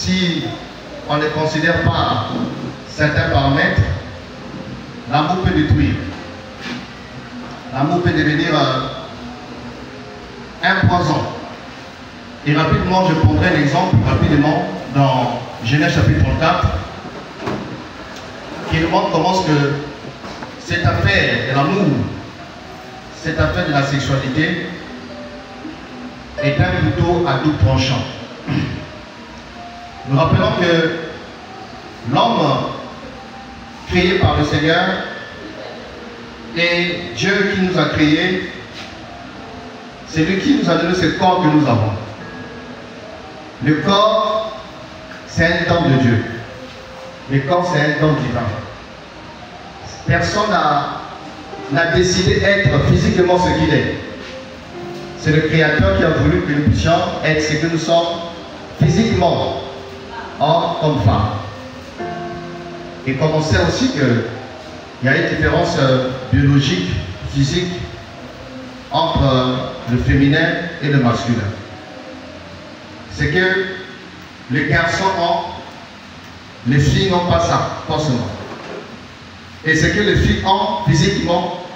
si on ne considère pas certains paramètres, l'amour peut détruire. L'amour peut devenir un poison. Et rapidement, je prendrai un exemple rapidement dans Genèse chapitre 34 qui nous montre comment que cette affaire de l'amour, cette affaire de la sexualité est un couteau à double tranchant. Nous rappelons que l'homme créé par le Seigneur et Dieu qui nous a créés, c'est lui qui nous a donné ce corps que nous avons. Le corps, c'est un don de Dieu. Le corps, c'est un don divin. Personne n'a décidé d'être physiquement ce qu'il est. C'est le Créateur qui a voulu que nous puissions être ce que nous sommes physiquement, homme comme femme. Et comme on sait aussi qu'il y a une différence biologique, physique, entre le féminin et le masculin. C'est que les garçons ont, les filles n'ont pas ça, forcément. Et c'est que les filles ont physiquement,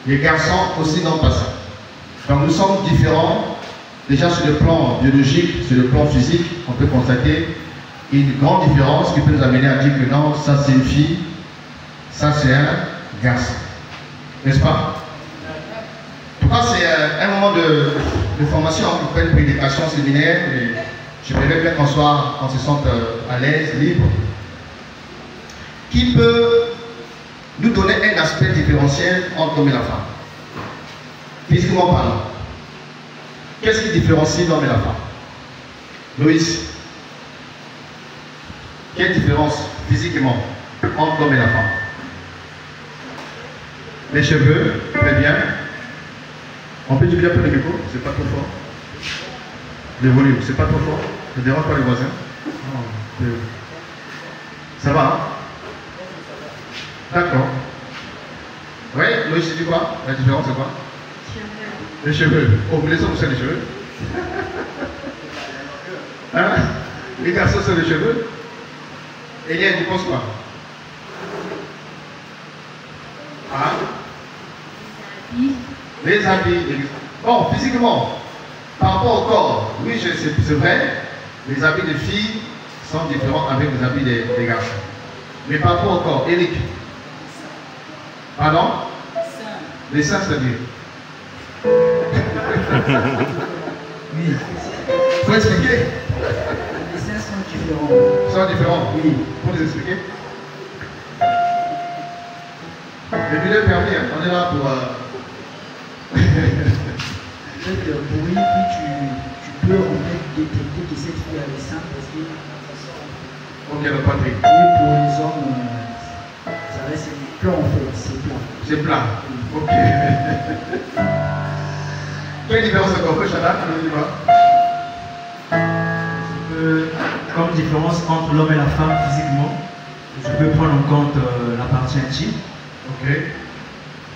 les garçons aussi n'ont pas ça. Donc nous sommes différents, déjà sur le plan biologique, sur le plan physique, on peut constater une grande différence qui peut nous amener à dire que non, ça c'est une fille, ça c'est un garçon. N'est-ce pas? En tout cas, c'est un moment de formation, on peut une prédication séminaire, et j'aimerais bien qu'on se sente à l'aise, libre. Qui peut nous donner un aspect différentiel entre l'homme et la femme? Physiquement parlant. Qu'est-ce qui différencie l'homme et la femme? Loïs, quelle différence physiquement entre l'homme et la femme? Les cheveux, très bien. On peut doubler un peu le micro, c'est pas trop fort. Le volume, c'est pas trop fort. Ne dérange pas les voisins. Ça va, hein? D'accord. Oui, Loïs, c'est du quoi? La différence, c'est quoi? Les cheveux. Oh, vous les hommes, c'est les cheveux. Hein? Les garçons, c'est les cheveux. Et Eliane, tu penses quoi? Hein? Les habits. Bon, physiquement, par rapport au corps, oui, c'est vrai, les habits des filles sont différents avec les habits des garçons. Mais par rapport au corps, Eric. Pardon? Les seins, c'est-à-dire? Oui. Il faut expliquer. Les seins sont différents. Ils sont différents? Oui. Pour les expliquer. Le bilan est permis, hein? On est là pour... En fait, pour une fille, tu peux en fait détecter que cette fille a les seins parce que... Ok, le Patrick. Oui, pour les hommes, ça reste plat en fait, c'est plat. C'est plat. Ok. Quelle différence encore fait, Chana? Comme différence entre l'homme et la femme physiquement, je peux prendre en compte la partie intime. Ok.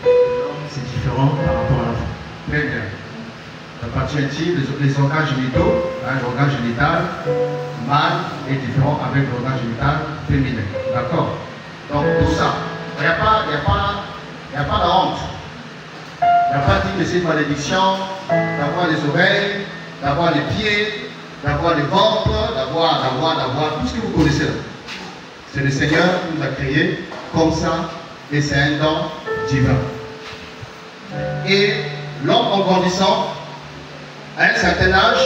L'homme, c'est différent par rapport à la femme. Très bien. La partie intime, les organes génitaux, hein, l'organe génital mâle est différent avec l'organe génital féminin. D'accord? Donc tout ça, il n'y a pas de honte. Il n'y a pas dit que c'est une malédiction d'avoir les oreilles, d'avoir les pieds, d'avoir les ventres, d'avoir, tout ce que vous connaissez là. C'est le Seigneur qui nous a créés comme ça et c'est un don divin. Et l'homme en grandissant, à un certain âge,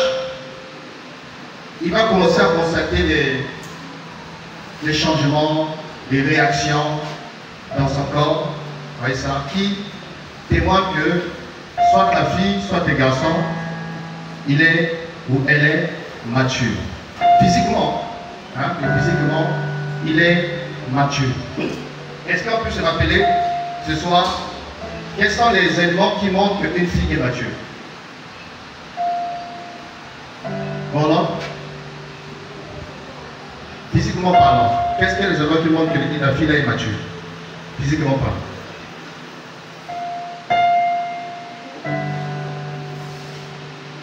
il va commencer à constater des changements, des réactions dans son corps, vous voyez ça, qui témoignent que soit la fille, soit le garçon, il est ou elle est mature. Physiquement, hein, physiquement, il est mature. Est-ce qu'on peut se rappeler ce soir quels sont les éléments qui montrent qu'une fille est mature? Voilà. Physiquement parlant, qu'est-ce que les éléments qui montrent que la fille est mature? Physiquement parlant.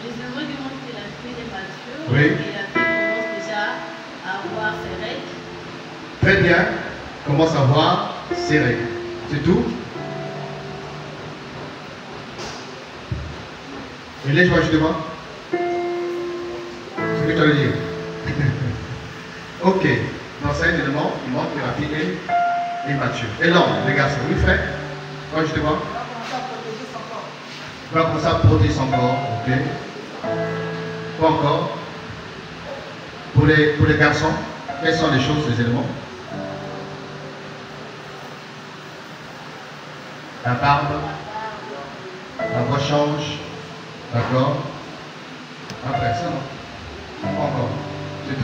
Les éléments qui montrent que la fille est mature, Oui. et la fille commence déjà Très bien, commence à voir ses règles. C'est tout. Et là, je vois justement. C'est ce que tu allais dire. Ok. Dans cet élément, il montre que la fille est mature. Et l'homme, les garçons, oui, frère. Quoi, justement? Il va commencer à protéger son corps. Ok. Quoi encore? Pour les garçons, quelles sont les choses, les éléments? La barbe, la voix change, d'accord? Après ça, non? Encore, c'est tout.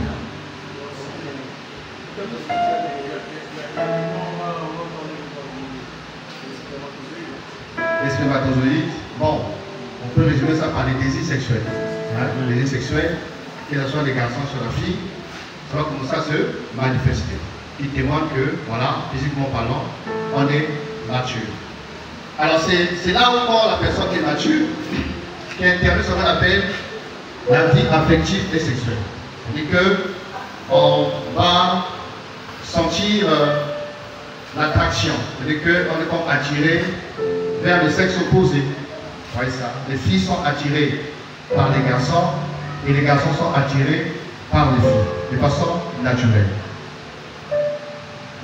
Les spermatozoïdes, bon, on peut résumer ça par les désirs sexuels. Hein? Les désirs sexuels, que ce soit les garçons sur la fille, ça va commencer à se manifester. Qui témoigne que, voilà, physiquement parlant, on est mature. Alors c'est là où la personne qui est mature, qui intervient sur ce qu'on appelle la vie affective et sexuelle. C'est-à-dire qu'on va sentir l'attraction, c'est-à-dire qu'on est comme attiré vers le sexe opposé. Vous voyez ça? Les filles sont attirées par les garçons et les garçons sont attirés par les filles, de façon naturelle.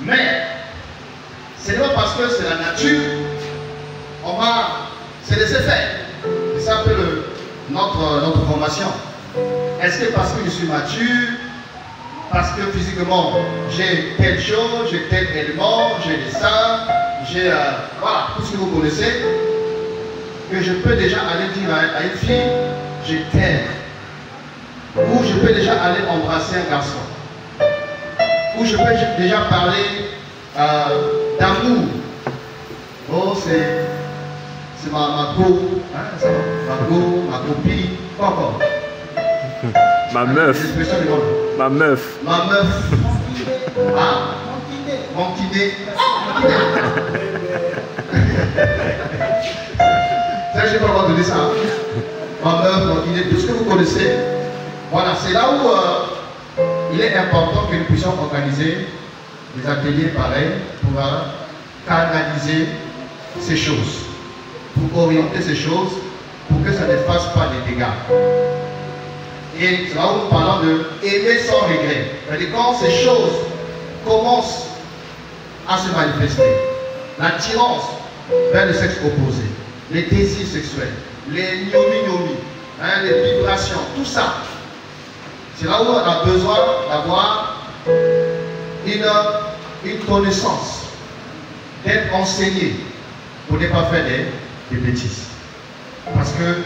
Mais, c'est pas parce que c'est la nature, on va se laisser faire. C'est ça un peu notre formation. Est-ce que parce que je suis mature, parce que physiquement j'ai telle chose, j'ai tel élément, j'ai des seins, j'ai voilà, tout ce que vous connaissez, que je peux déjà aller dire à une fille, je t'aime. Ou je peux déjà aller embrasser un garçon. Ou je peux déjà parler d'amour. Oh, c'est ma go, hein, ma go, ma copine, pas encore. Ma meuf. Ma meuf. Ma meuf. Ah, mon kiné. Ça, je n'ai pas le droit de dire ça. Ma meuf, mon kiné, tout ce que vous connaissez. Voilà, c'est là où il est important que nous puissions organiser des ateliers pareils pour canaliser ces choses, pour orienter ces choses, pour que ça ne fasse pas des dégâts. Et c'est là où nous parlons de aimer sans regret. C'est-à-dire quand ces choses commencent à se manifester, l'attirance vers le sexe opposé, les désirs sexuels, les gnomi-gnomi, hein, les vibrations, tout ça, c'est là où on a besoin d'avoir une connaissance, d'être enseigné pour ne pas faire des bêtises. Parce que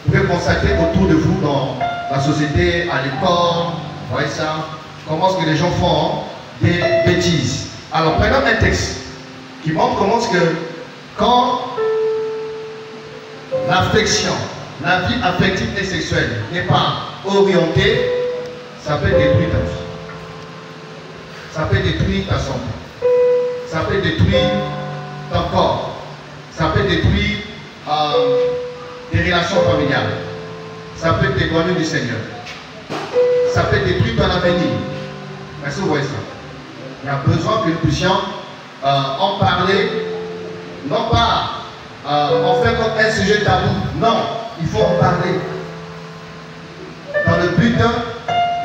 vous pouvez constater autour de vous dans la société, à l'école, vous voyez ça, comment est-ce que les gens font des bêtises. Alors prenons un texte qui montre comment est-ce que quand l'affection, la vie affective et sexuelle n'est pas orientée, ça peut détruire ta vie. Ça peut détruire ta santé. Ça peut détruire ton corps. Ça peut détruire des relations familiales. Ça peut t'éloigner du Seigneur. Ça peut détruire ton avenir. Est-ce que vous voyez ça? Il y a besoin que nous puissions en parler, non pas en faire comme un sujet tabou. Non, il faut en parler. Dans le but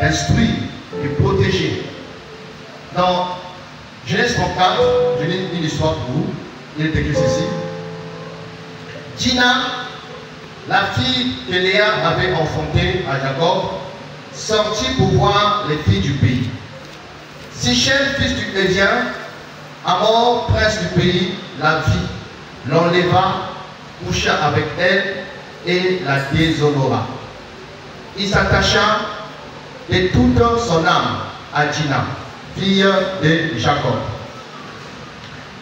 d'instruire et protéger. Dans Genèse 34, je lis une histoire pour vous. Il est écrit ceci. Dina, la fille que Léa avait enfantée à Jacob, sortit pour voir les filles du pays. Sichem, fils du Hédien, Amor, prince du pays, la vit, l'enleva, coucha avec elle et la déshonora. Il s'attacha de toute son âme à Dina, fille de Jacob.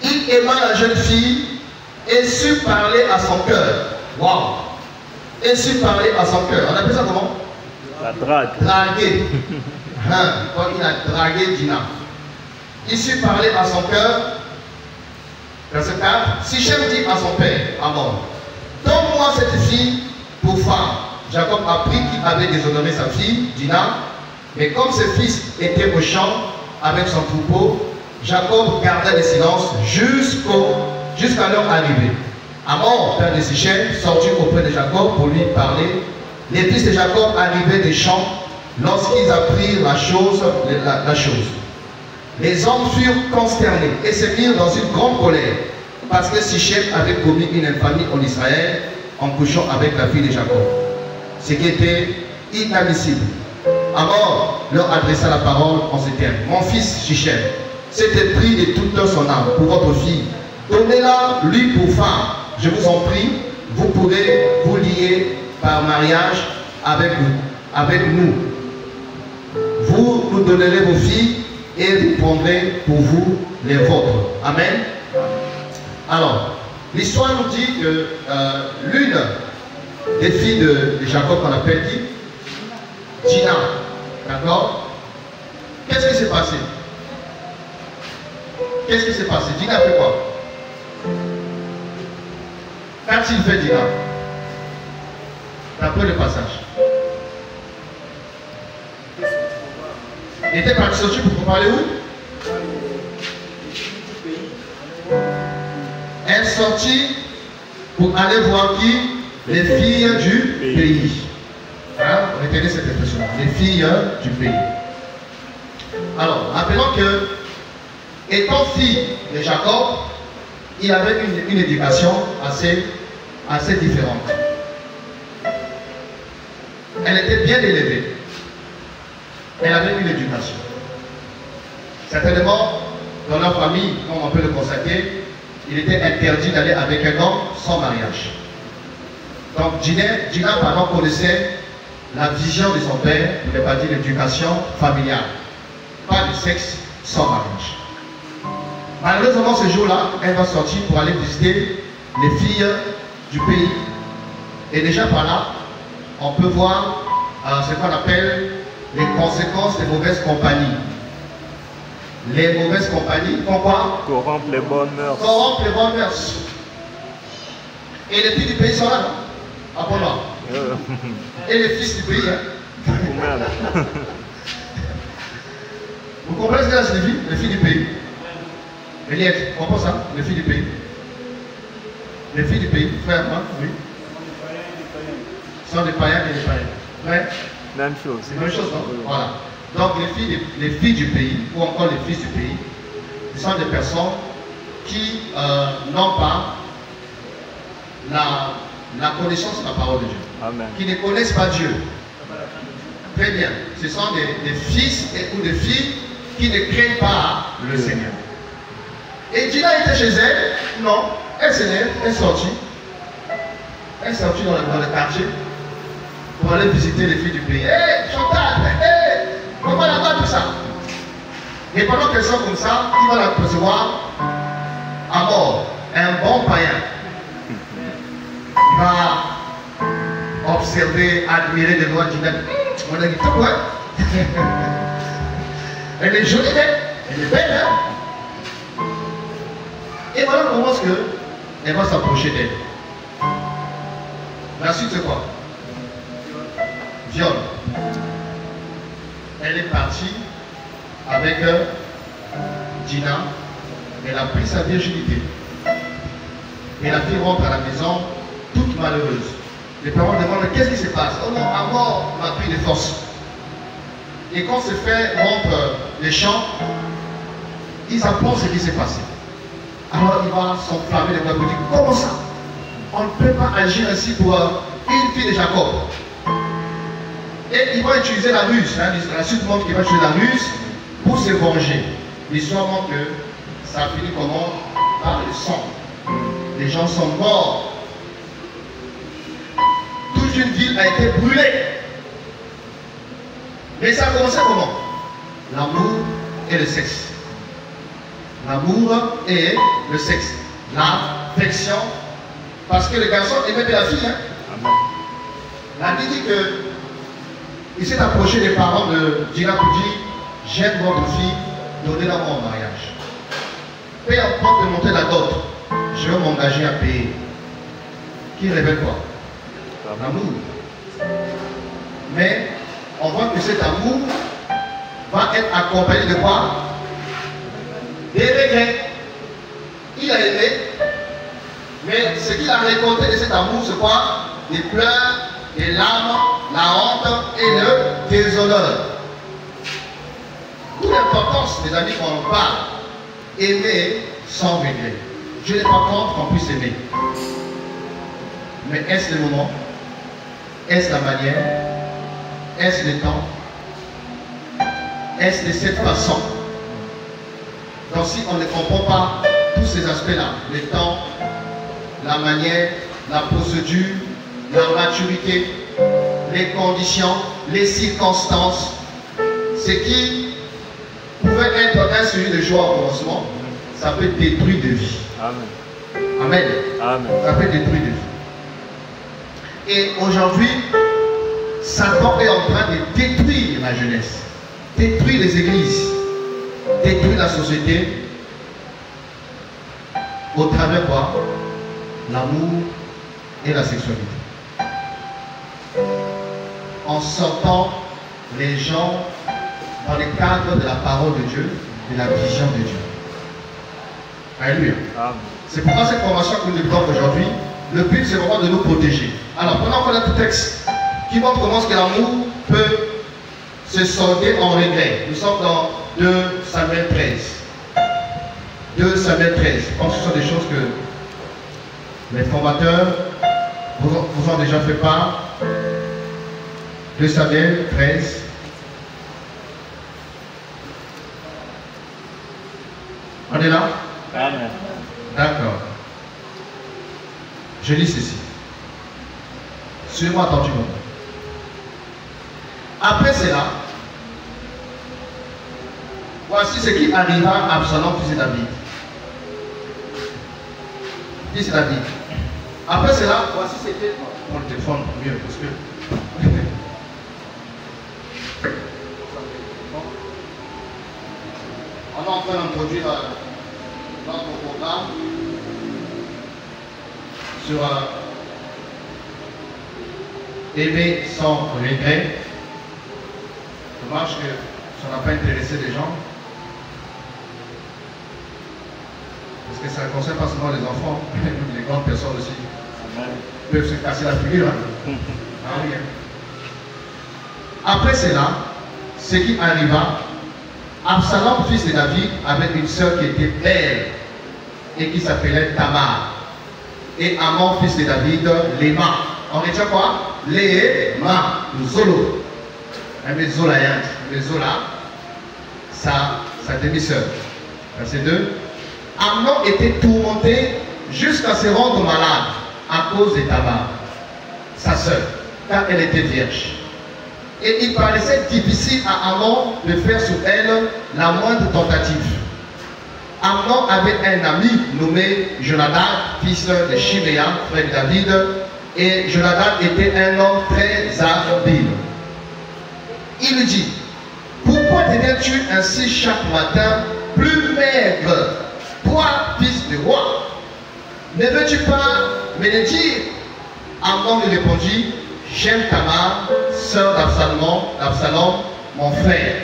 Il aima la jeune fille et sut parler à son cœur. Waouh! Et sut parler à son cœur. On appelle ça comment? La drague. Draguer. Hein, il a dragué Dina. Il sut parler à son cœur. Verset 4. Sichem dit à son père, Amor, donne-moi cette fille pour femme. Jacob apprit qu'il avait déshonoré sa fille, Dina, mais comme ses fils étaient au champ, avec son troupeau, Jacob garda le silence jusqu'à leur arrivée. Hamor, père de Sichem, sortit auprès de Jacob pour lui parler. Les fils de Jacob arrivaient des champs lorsqu'ils apprirent la chose. Les hommes furent consternés et se mirent dans une grande colère parce que Sichem avait commis une infamie en Israël en couchant avec la fille de Jacob, ce qui était inadmissible. Hamor leur adressa la parole en ces termes. Mon fils Sichem s'est épris de toute son âme pour votre fille. Donnez-la lui pour femme. Je vous en prie, vous pourrez vous lier par mariage avec nous. Vous nous donnerez vos filles et vous prendrez pour vous les vôtres. Amen. Alors, l'histoire nous dit que l'une des filles de Jacob, qu'on appelle qui? Dina. D'accord? Qu'est-ce qui s'est passé? Qu'est-ce qui s'est passé? Dina fait quoi? Qu'a-t-il fait Dina? D'après le passage. Il était parti sortir pour parler où? Elle est sortie pour aller voir qui? Les filles du pays. Hein? Retenez cette expression. Les filles du pays. Alors, rappelons que, étant fille de Jacob, il avait une éducation assez différente. Elle était bien élevée. Elle avait une éducation. Certainement, dans leur famille, comme on peut le constater, il était interdit d'aller avec un homme sans mariage. Donc, Dina, pardon, connaissait la vision de son père, pour ne pas dire l'éducation familiale. Pas de sexe sans mariage. Malheureusement, ce jour-là, elle va sortir pour aller visiter les filles du pays. Et déjà par là, on peut voir ce qu'on appelle les conséquences des mauvaises compagnies. Les mauvaises compagnies font quoi? Corrompre les bonnes mœurs. Corrompre les bonnes mœurs. Et les filles du pays sont là, non? Ah bon, non. Et les fils du pays, hein? Vous-même. Vous comprenez ce que ça signifie? Les filles du pays. Eliette, comprends ça? Les filles du pays. Les filles du pays, frère, hein? Oui. Sont des païens et des païens. Ouais. Même chose. C'est la même chose, non? Voilà. Donc les filles du pays, ou encore les fils du pays, ce sont des personnes qui n'ont pas la connaissance de la parole de Dieu. Amen. Qui ne connaissent pas Dieu. Très bien. Ce sont des fils ou des filles qui ne craignent pas le Seigneur. Et Dina était chez elle. Non. Elle s'est lève, elle est sortie. Elle est sortie dans le quartier pour aller visiter les filles du pays. Hé, Chantal, hé, comment là-bas tout ça? Et pendant qu'elles sont comme ça, il va la recevoir à mort. Un bon païen. Il va observer, admirer les lois Dina. On a dit, quoi? Elle est jolie, elle est belle, hein? Et voilà comment est-ce qu'elle va s'approcher d'elle. La suite c'est quoi? Viol. Elle est partie avec Dina. Elle a pris sa virginité. Et la fille rentre à la maison toute malheureuse. Les parents demandent qu'est-ce qui se passe? Oh non, Hamor m'a pris de force. Et quand ce fait rentre les champs, ils apprennent ce qui s'est passé. Alors il va s'enflammer de voix pour dire comment ça? On ne peut pas agir ainsi pour une fille de Jacob. Et il va utiliser la ruse. Hein, la suite montre qu'il va utiliser la ruse pour se venger. L'histoire montre que ça finit comment? Par le sang. Les gens sont morts. Toute une ville a été brûlée. Mais ça a commencé comment? L'amour et le sexe. L'amour et le sexe. L'affection. Parce que le garçon aimait la fille. Hein? Amen. La Bible dit que il s'est approché des parents de Dina pour dire j'aime votre fille, donnez-la moi en mariage. Peu importe de monter la dot, je vais m'engager à payer. Qui révèle quoi? L'amour. Mais on voit que cet amour va être accompagné de quoi? des regrets. Il a aimé, mais ce qu'il a récolté de cet amour, c'est quoi? Des pleurs, des larmes, la honte et le déshonneur. D'où l'importance, mes amis, quand on parle, aimer sans regret. Je n'ai pas contre qu'on puisse aimer. Mais est-ce le moment? Est-ce la manière? Est-ce le temps? Est-ce de cette façon? Donc si on ne comprend pas tous ces aspects-là, le temps, la manière, la procédure, la maturité, les conditions, les circonstances, ce qui pouvait être un sujet de joie au commencement, ça peut détruire des vies. Amen. Amen. Amen. Ça peut détruire des vies. Et aujourd'hui, Satan est en train de détruire la jeunesse, détruire les églises, détruire la société. Au travers quoi? L'amour et la sexualité. En sortant les gens dans le cadre de la parole de Dieu, de la vision de Dieu. Alléluia. C'est pourquoi cette formation que nous développons aujourd'hui, le but c'est vraiment de nous protéger. Alors prenons encore notre texte qui montre comment que l'amour peut se solder en regret. Nous sommes dans 2 Samuel 13. 2 Samuel 13. Je pense que ce sont des choses que les formateurs vous ont déjà fait part. 2 Samuel 13. On est là? Amen. D'accord. Je lis ceci. Suivez-moi attentivement. Après cela, voici ce qui arriva à Absalom, fils de David. Fils de David. Après cela, voici ce qui... On le téléphone mieux parce que... On est en train d'introduire notre programme sur aimer sans regret. Dommage que ça n'a pas intéressé les gens. Parce que ça ne concerne pas seulement les enfants, les grandes personnes aussi. Amen. Peuvent se casser la figure. Hein? Ah oui. Après cela, ce qui arriva, Absalom, fils de David, avait une sœur qui était belle et qui s'appelait Tamar. Et Amon, fils de David, Léma. On retient quoi? Léma, Zolo. Mais Zolayant, mais Zola, sa demi-sœur. Verset 2. Amnon était tourmenté jusqu'à se rendre malade à cause de Tamar, sa sœur, car elle était vierge. Et il paraissait difficile à Amnon de faire sur elle la moindre tentative. Amnon avait un ami nommé Jonadab, fils de Chiméa, frère de David, et Jonadab était un homme très habile. Il lui dit: pourquoi deviens-tu ainsi chaque matin plus maigre, toi, fils de roi? Ne veux-tu pas me le dire? Amnon lui répondit: j'aime Tamar, sœur d'Absalom, mon frère.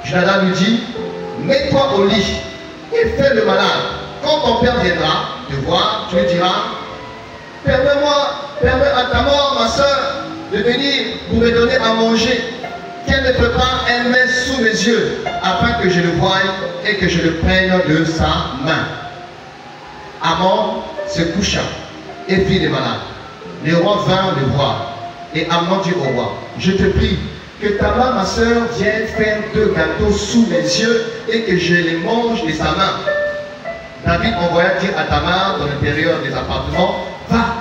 Jonadab lui dit: mets-toi au lit et fais le malade. Quand ton père viendra te voir, tu lui diras: permets à Tamar, ma sœur, de venir pour me donner à manger, qu'elle me prépare un mets sous mes yeux, afin que je le voie et que je le prenne de sa main. Amnon se coucha et fit le malade. Les rois vinrent le voir, et Amnon dit au roi: je te prie que Tamar, ma sœur, vienne faire 2 gâteaux sous mes yeux et que je les mange de sa main. David envoya dire à Tamar dans l'intérieur des appartements: va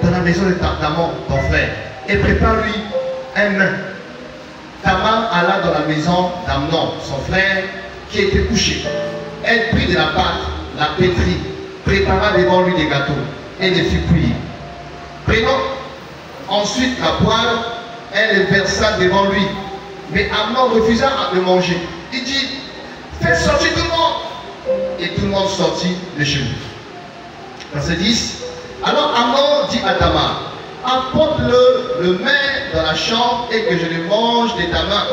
dans la maison d'Amnon, ton frère, et prépare-lui un mets. Tamar alla dans la maison d'Amnon, son frère, qui était couché. Elle prit de la pâte, la pétrit, prépara devant lui des gâteaux et les fit cuire. Prenant ensuite la poêle, elle le versa devant lui. Mais Amnon refusa de manger. Il dit: faites sortir tout le monde. Et tout le monde sortit de chez lui. Verset 10. Alors Amnon dit à Tamar: apporte-le mets dans la chambre et que je le mange de ta main.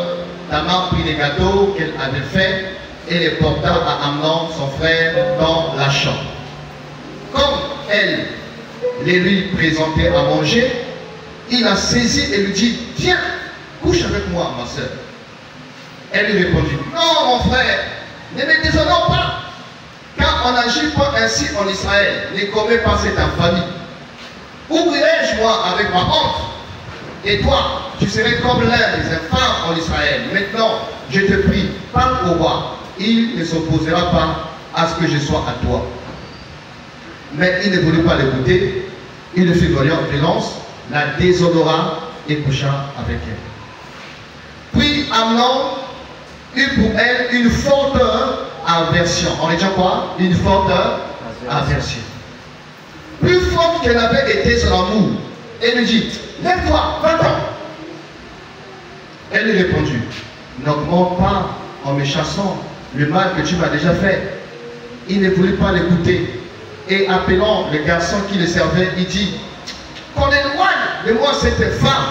Tamar prit les gâteaux qu'elle avait faits, et les porta à Amnon, son frère, dans la chambre. Comme elle les lui présentait à manger, il la saisit et lui dit, viens, couche avec moi, ma soeur. Elle lui répondit, non, mon frère, ne me déshonorons pas, car on n'agit pas ainsi en Israël, ne commet pas cette infamie. Où irai-je moi avec ma honte? Et toi, tu serais comme l'un des infâmes en Israël. Maintenant, je te prie, parle au roi. Il ne s'opposera pas à ce que je sois à toi. Mais il ne voulut pas l'écouter. Il le fit voler en violence, la déshonora et coucha avec elle. Puis Amnon eut pour elle une forte aversion. On est déjà quoi? Une forte aversion. Plus forte qu'elle avait été son amour. Elle lui dit, lève-toi, va-t'en. Elle lui répondit, n'augmente pas en me chassant le mal que tu m'as déjà fait. Il ne voulut pas l'écouter. Et appelant le garçon qui le servait, il dit, qu'on éloigne de moi cette femme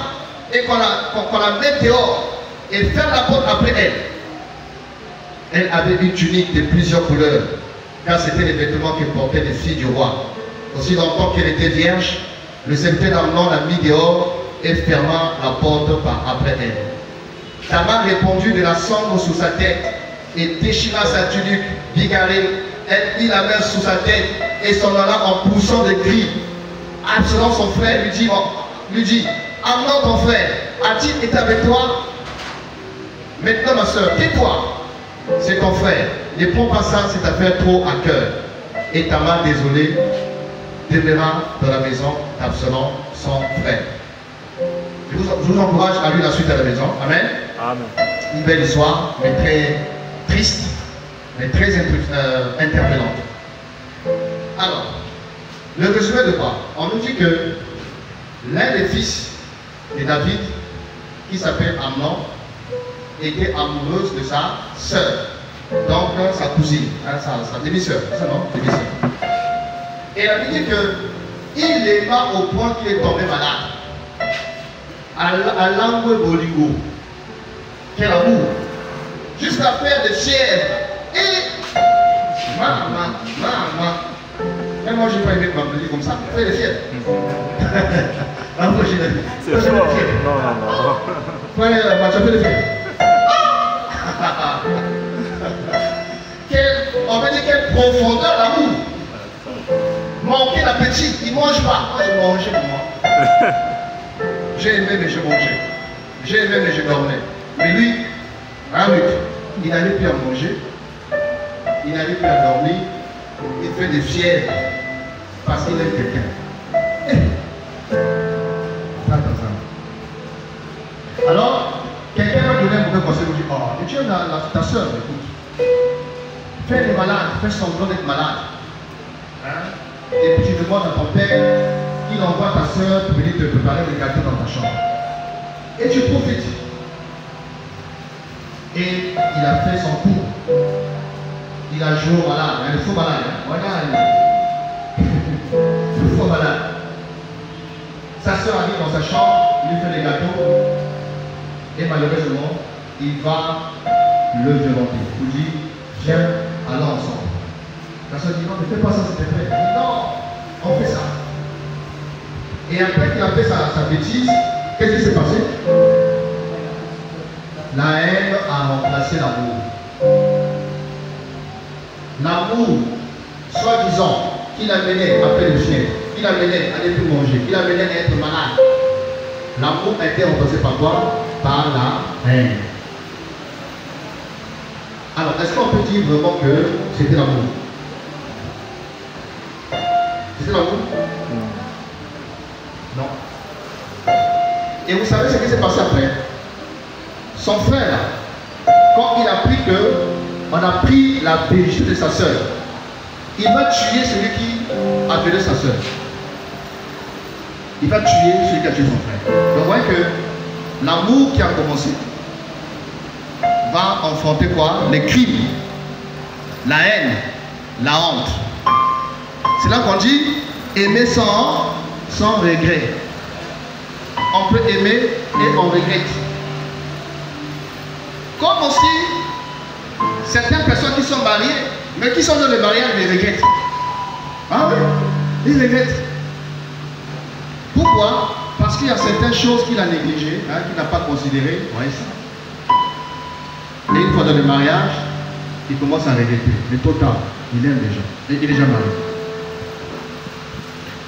et qu'on la mette dehors et ferme la porte après elle. Elle avait une tunique de plusieurs couleurs, car c'était les vêtements que portaient les filles du roi. Aussi longtemps qu'elle était vierge, le serviteur d'Amnon l'a mis dehors et ferma la porte par après elle. Tamar répandit de la cendre sous sa tête et déchira sa tunique bigarrée. Elle mit la main sous sa tête et s'en alla en poussant des cris. Absalom, son frère, lui dit, Amnon, ton frère, a-t-il été avec toi? Maintenant, ma soeur, tais-toi. C'est ton frère. Ne prends pas ça, cette affaire trop à cœur. Et Tamar, désolé, demeura dans la maison d'Absalom, son frère. Je vous encourage à lire la suite à la maison. Amen. Amen. Une belle histoire, mais très triste, mais très interpellante. Alors, le résumé de quoi? On nous dit que l'un des fils de David, qui s'appelle Amnon, était amoureuse de sa sœur, donc sa cousine, hein, sa demi-sœur, c'est ça non? Demi-sœur. Et elle a dit qu'il l'aima au point qu'il est tombé malade. À langue bolingo. Quel amour! Jusqu'à faire des fièvres. Et maman. Même moi, je n'ai pas aimé m'appeler comme ça. Faire des fièvres. C'est fort. Non. Ouais, tu as fait des fièvres. On va dire quelle profondeur l'amour. Manquer l'appétit, il ne mange pas. Moi, je mangeais pour moi. J'ai aimé, mais je mangeais. J'ai aimé, mais je dormais. Mais lui, il n'allait plus à manger. Il n'allait plus à dormir. Il fait des fièvres. Parce qu'il aime quelqu'un. Pas comme ça. Alors, quelqu'un m'a donné un mauvais conseil. Il me dit, oh, tu aimes ta soeur, écoute. Fais les malades, fais semblant d'être malade. Hein? Et puis tu demandes à ton père qu'il envoie ta soeur pour venir te préparer le gâteau dans ta chambre. Et tu profites. Et il a fait son coup. Il a joué au malade. Il est faux malade. Regarde. Le faux malade. Sa soeur arrive dans sa chambre, il lui fait les gâteaux. Et malheureusement, il va le violenter. Il lui dit, viens, allons ensemble. La soeur dit, non, ne fais pas ça, s'il te plaît. Il dit, non, on fait ça. Et après qu'il a fait sa bêtise, qu'est-ce qui s'est passé? La haine a remplacé l'amour. L'amour, soi-disant, qui l'amenait à faire le chien, qui l'amenait à ne plus manger, qui l'amenait à être malade. L'amour a été remplacé par quoi? Par la haine. Alors, est-ce qu'on peut dire vraiment que c'était l'amour? C'était l'amour? Non. Et vous savez ce qui s'est passé après? Son frère, quand il a appris qu'on a pris la virginité de sa soeur, il va tuer celui qui a violé sa soeur. Il va tuer celui qui a tué son frère. Donc vous voyez que l'amour qui a commencé va enfanter quoi? Les crimes, la haine, la honte. C'est là qu'on dit aimer sans regret. On peut aimer et on regrette. Comme aussi certaines personnes sont mariés, mais qui sont dans le mariage, ils regrettent. Ah oui, ils regrettent. Pourquoi? Parce qu'il y a certaines choses qu'il a négligées, hein, qu'il n'a pas considérées. Voyez ça. Et une fois dans le mariage, il commence à regretter. Mais total, il aime les gens. Et il est déjà marié.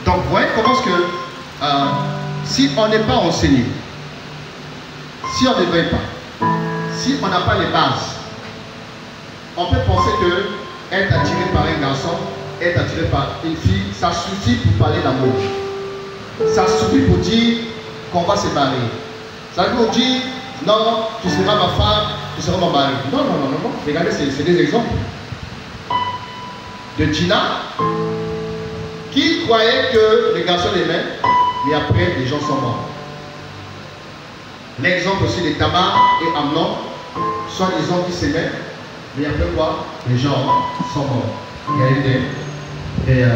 Donc, vous voyez comment est-ce que si on n'est pas enseigné, si on ne veille pas, si on n'a pas les bases, on peut penser que être attiré par un garçon, être attiré par une fille, ça suffit pour parler d'amour. Ça suffit pour dire qu'on va se marier. Ça veut dire, non, tu seras ma femme, tu seras mon mari. Non, non, non, non, non. Regardez, c'est des exemples. De Gina, qui croyait que les garçons l'aimaient, mais après, les gens sont morts. L'exemple aussi de Tamar et Amnon, soi-disant qui s'aimaient, mais après quoi? Les gens sont morts. Il y a eu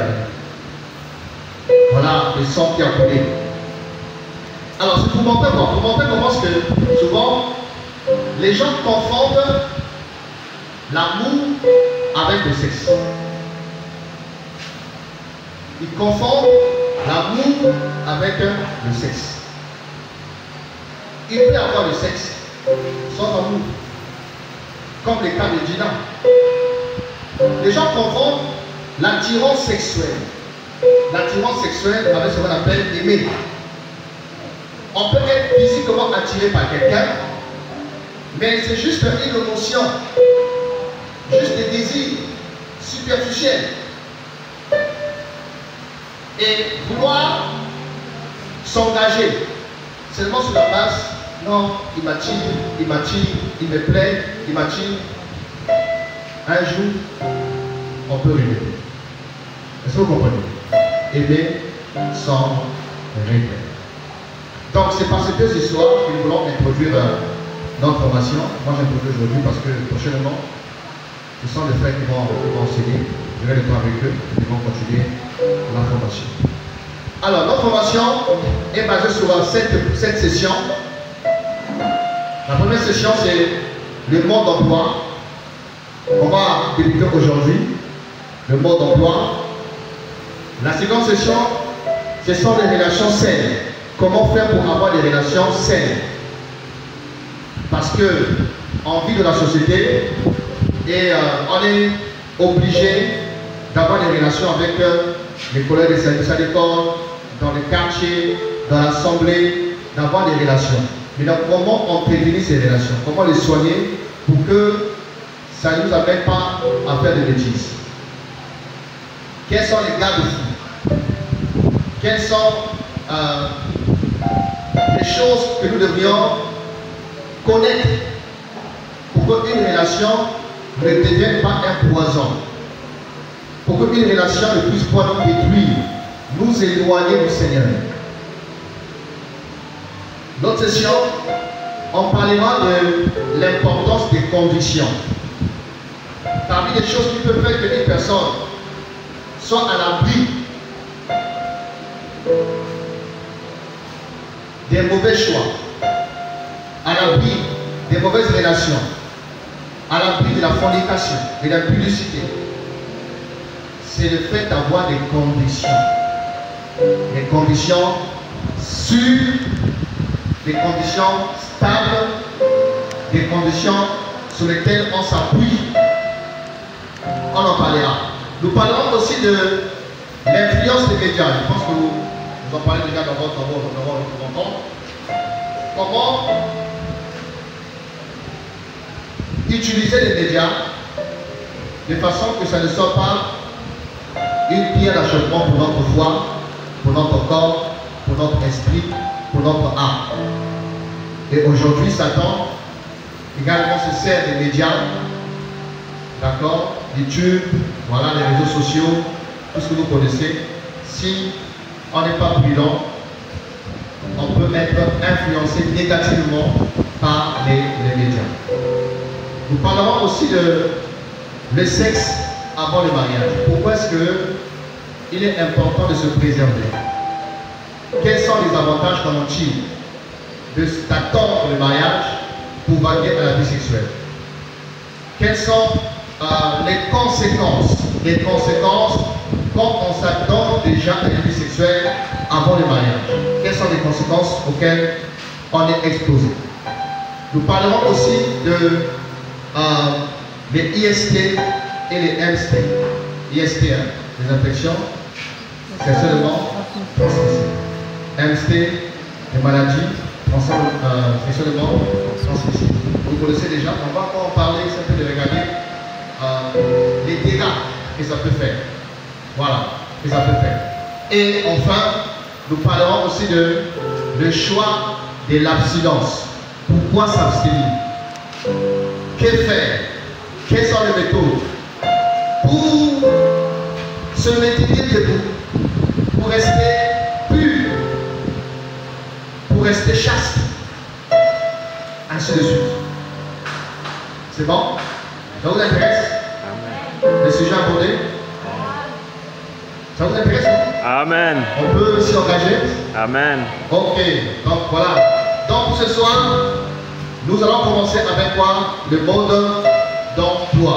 voilà, le sang qui a coulé. Alors, c'est pour montrer quoi? Pour montrer comment est-ce que souvent, les gens confondent l'amour avec le sexe. Ils confondent l'amour avec le sexe. Il peut y avoir le sexe sans amour. Comme le cas de Gina. Les gens confondent l'attirance sexuelle. L'attirance sexuelle avec ce qu'on appelle aimer. On peut être physiquement attiré par quelqu'un, mais c'est juste une émotion, juste des désirs superficiels. Et vouloir s'engager seulement sur la base, non, il m'attire, il me plaît, il m'attire. Un jour, on peut regretter. Est-ce que vous comprenez? Aimer sans regret. Donc c'est par ces deux histoires que nous voulons introduire notre formation. Moi j'introduis aujourd'hui parce que prochainement, ce sont les frères qui vont enseigner. Je vais le temps avec eux, ils vont continuer la formation. Alors notre formation est basée sur cette session. La première session c'est le mode d'emploi. On va débuter aujourd'hui le mode d'emploi. La seconde session, ce sont les relations saines. Comment faire pour avoir des relations saines? Parce que on vit dans la société et on est obligé d'avoir des relations avec les collègues des services à l'école, dans les quartiers, dans l'assemblée, d'avoir des relations. Mais donc, comment on prévenir ces relations? Comment les soigner pour que ça ne nous amène pas à faire des bêtises? Quels sont les garde-fous? Quelles sont les choses que nous devrions connaître pour qu'une relation ne devienne pas un poison? Pour qu'une relation ne puisse pas nous détruire, nous éloigner du Seigneur. Notre session, on parlera de l'importance des convictions. Parmi les choses qui peuvent faire que les personnes soient à l'abri des mauvais choix, à l'abri des mauvaises relations, à l'abri de la fornication, de la publicité, c'est le fait d'avoir des convictions. Des convictions sûres, des conditions stables, des conditions sur lesquelles on s'appuie. On en parlera. Nous parlerons aussi de l'influence des médias. Je pense que vous en parlez déjà dans votre temps. Comment utiliser les médias de façon que ça ne soit pas une pierre d'achoppement pour notre foi, pour notre corps, pour notre esprit, pour notre âme. Et aujourd'hui, Satan également se sert des médias, d'accord, YouTube, voilà, les réseaux sociaux, tout ce que vous connaissez. Si on n'est pas prudent, on peut être influencé négativement par les médias. Nous parlerons aussi de le sexe avant le mariage. Pourquoi est-ce qu'il est important de se préserver? Quels sont les avantages qu'on en tire d'attendre le mariage pour vaquer à la vie sexuelle? Quels sont les conséquences. Les conséquences quand on s'attend déjà à une vie sexuelle avant le mariage. Quelles sont les conséquences auxquelles on est exposé? Nous parlerons aussi de les IST et les MST. IST, les infections sexuellement transmissibles. MST, les maladies sexuellement transmissibles. Vous connaissez déjà, on va encore en parler, ça peut de regarder les dégâts que ça peut faire. Voilà, que ça peut faire. Et enfin, nous parlerons aussi de le choix de l'abstinence. Pourquoi s'abstenir? Que faire? Quelles sont les méthodes pour se maintenir debout, pour rester pur, pour rester chaste, ainsi de suite. C'est bon? Ça vous intéresse? Le sujet abordé? Ça vous intéresse? Amen. On peut s'y engager? Amen. Ok, donc voilà. Donc pour ce soir, nous allons commencer avec quoi? Le mode d'emploi.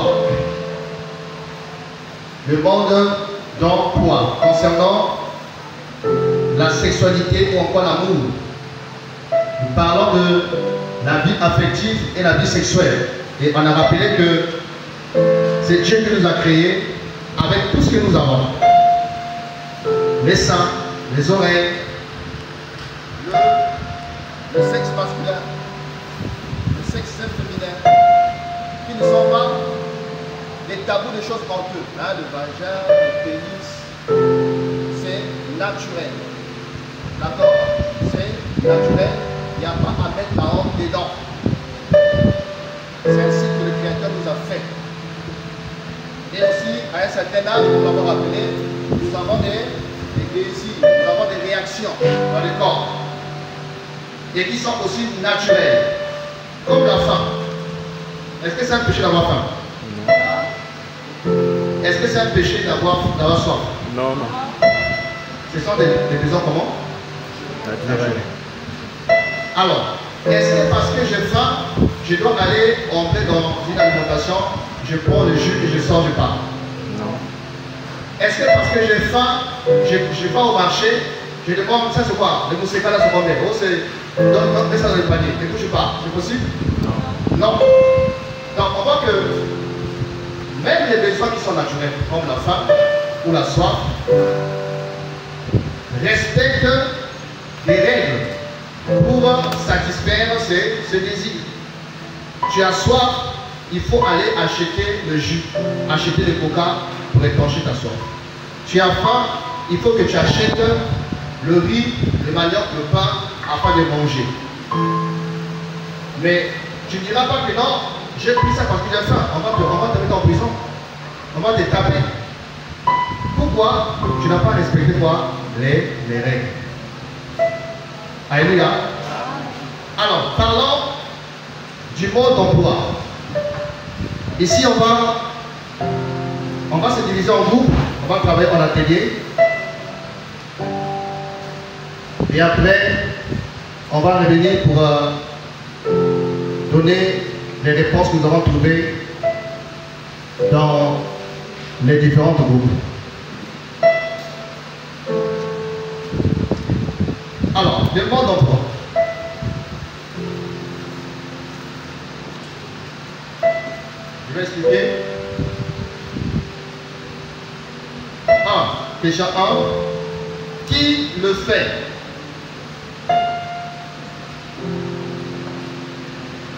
Le mode d'emploi concernant la sexualité ou encore l'amour. Nous parlons de la vie affective et la vie sexuelle. Et on a rappelé que c'est Dieu qui nous a créés avec tout ce que nous avons. Les seins, les oreilles, le sexe masculin, le sexe féminin, qui ne sont pas des tabous de choses honteuses. Hein, le vagin, le pénis, c'est naturel. D'accord? C'est naturel. Il n'y a pas à mettre la honte dedans. C'est ainsi que le Créateur nous a fait. Et aussi, à un certain âge, nous l'avons rappelé, nous avons des désirs, nous avons des réactions dans le corps. Et qui sont aussi naturelles. Comme la faim. Est-ce que c'est un péché d'avoir faim? Non. Est-ce que c'est un péché d'avoir soif? Non, non. Ce sont des besoins comment? Naturels. Alors, est-ce que parce que j'ai faim, je dois aller entrer dans une alimentation, je prends le jus et je sors du pain? Non. Est-ce que parce que j'ai faim, je vais au marché, je demande, ça c'est quoi? Le moussaka là c'est combien? Oh c'est, mets ça dans le panier, et puis je pars. C'est possible? Non. Non. Donc on voit que même les besoins qui sont naturels, comme la faim ou la soif, respectent les règles pour satisfaire ces désirs. Tu as soif, il faut aller acheter le jus, acheter le coca pour étancher ta soif. Tu as faim, il faut que tu achètes le riz, le manioc, le pain afin de manger. Mais tu ne diras pas que non, j'ai pris ça parce que j'ai faim. On va te mettre en prison. On va te taper. Pourquoi tu n'as pas respecté quoi? Les règles. Alléluia. Alors, parlons du mode d'emploi. Ici, on va se diviser en groupes. On va travailler en atelier. Et après, on va revenir pour donner les réponses que nous avons trouvées dans les différents groupes. Alors, le mode d'emploi. Je vais expliquer. Question 1. Qui le fait?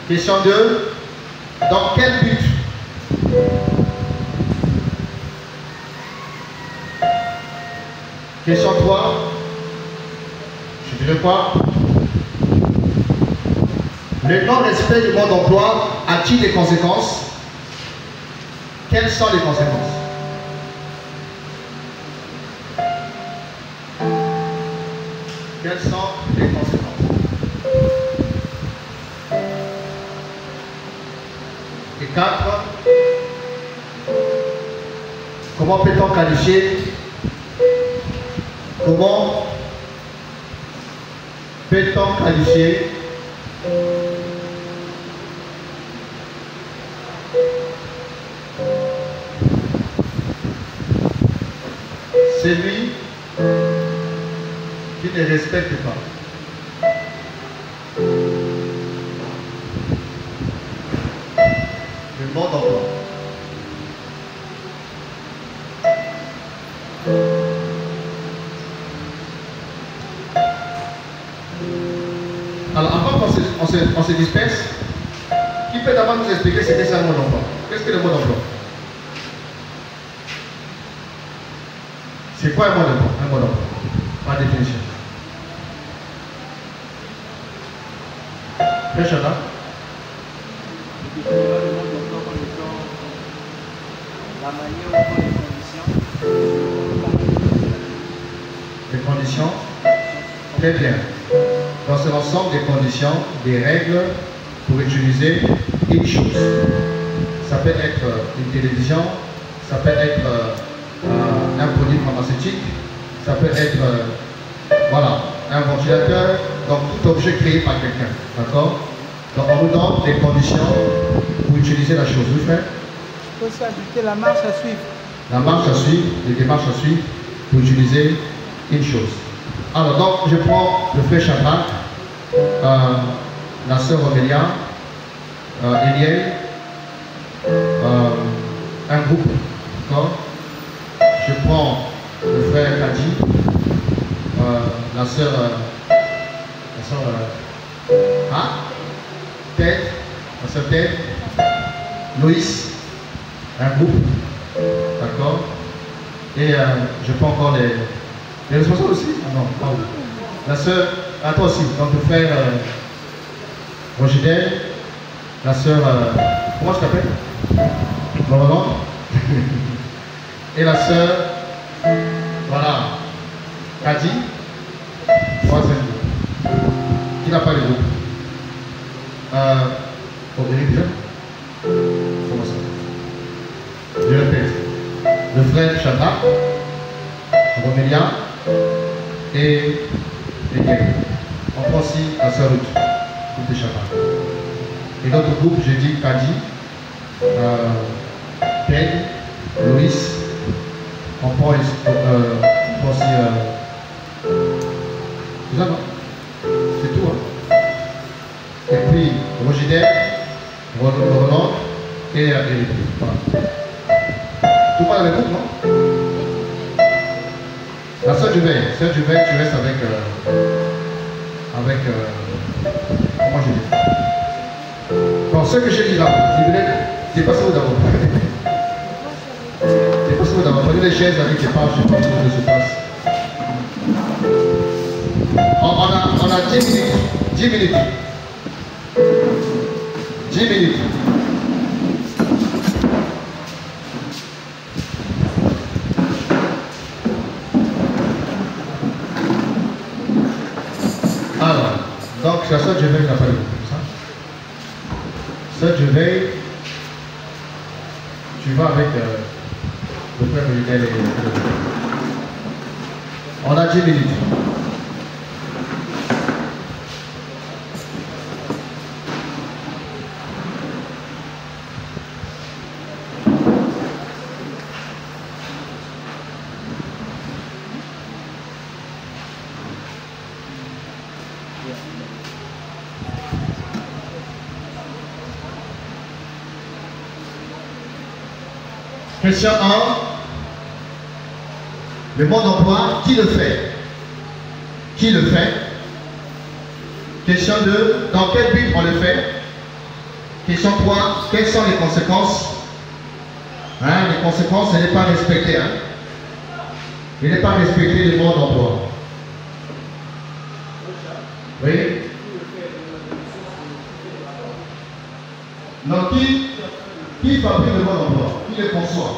Question 2. Dans quel but? Question 3. Je dirais quoi? Le non-respect du mode d'emploi a-t-il des conséquences? Quelles sont les conséquences? Quelles sont les conséquences? Et 4. Comment peut-on qualifier? Comment peut-on qualifier celui qui ne respecte pas. Le mode d'emploi. Alors, avant qu'on se disperse, qui peut d'abord nous expliquer ce que c'est un mode d'emploi? Qu'est-ce que le mode d'emploi? C'est quoi un mode d'emploi? Un mode d'emploi, par définition. Frère Chata? La manière ou Les conditions? Très bien. Donc c'est l'ensemble des conditions, des règles pour utiliser une chose. Ça peut être une télévision, ça peut être un produit pharmaceutique, ça peut être voilà, un ventilateur, donc tout objet créé par quelqu'un. D'accord? Donc on nous donne des conditions pour utiliser la chose. Oui, frère? Il faut aussi ajouter la marche à suivre. La marche à suivre, les démarches à suivre pour utiliser une chose. Alors donc je prends le frère Shadrach, la sœur Omélia, Eliel, un groupe. D'accord? Je prends le frère Kadi, la sœur Ted, la sœur Ted, Loïs, un groupe. D'accord? Et je prends encore les responsables aussi? Ah non, pas vous. La sœur, à toi aussi, donc le frère Roger, la sœur, comment je t'appelle? Roland. Et la sœur, voilà, Kadi, troisième groupe. Qui n'a pas le groupe? Eric déjà? Comment ça? Je répète. Le frère Shadrach, Romélia et Eliel. On prend aussi la sœur Ruth, groupe de Shadrach. Et l'autre groupe, j'ai dit Kadi, Ted, Loïs. On prend aussi c'est ça, non? C'est tout, hein? Et puis Roger, Roland et Eric. Voilà. Tout le monde dans le groupe, non? La sœur du veille, tu restes avec comment je dis? Bon, ce que j'ai dit là, c'est pas ça d'abord. C'est pas ça d'abord. Prenez les chaises avec les pages, je sais pas ce que se passe. On a 10 minutes. 10 minutes. 10 minutes. Alors, donc la sœur Duveil n'a pas le groupe, comme ça. Sœur Duveil, tu vas avec le frère Miguel et le frère. On a 10 minutes. Question 1. Le mode d'emploi, qui le fait? Qui le fait? Question 2. Dans quel but on le fait? Question 3. Quelles sont les conséquences? Les conséquences, ce n'est pas respecté. Il n'est pas respecté le mode d'emploi. Oui? Donc, qui fabrique le mode d'emploi? Qui le conçoit?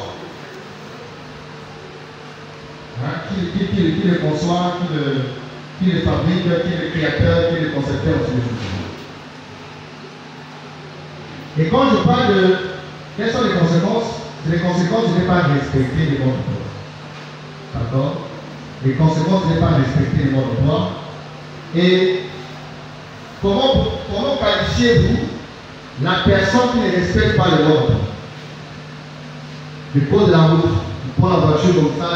Qui le conçoit, qui le fabrique, qui est le créateur, qui est le concepteur aussi. Et quand je parle de quelles sont les conséquences, c'est les conséquences de ne pas respecter le mode d'emploi. D'accord? Les conséquences de ne pas respecter le mode d'emploi. Et comment qualifiez-vous la personne qui ne respecte pas le mode d'emploi? Du code de la route, il prend la voiture comme ça,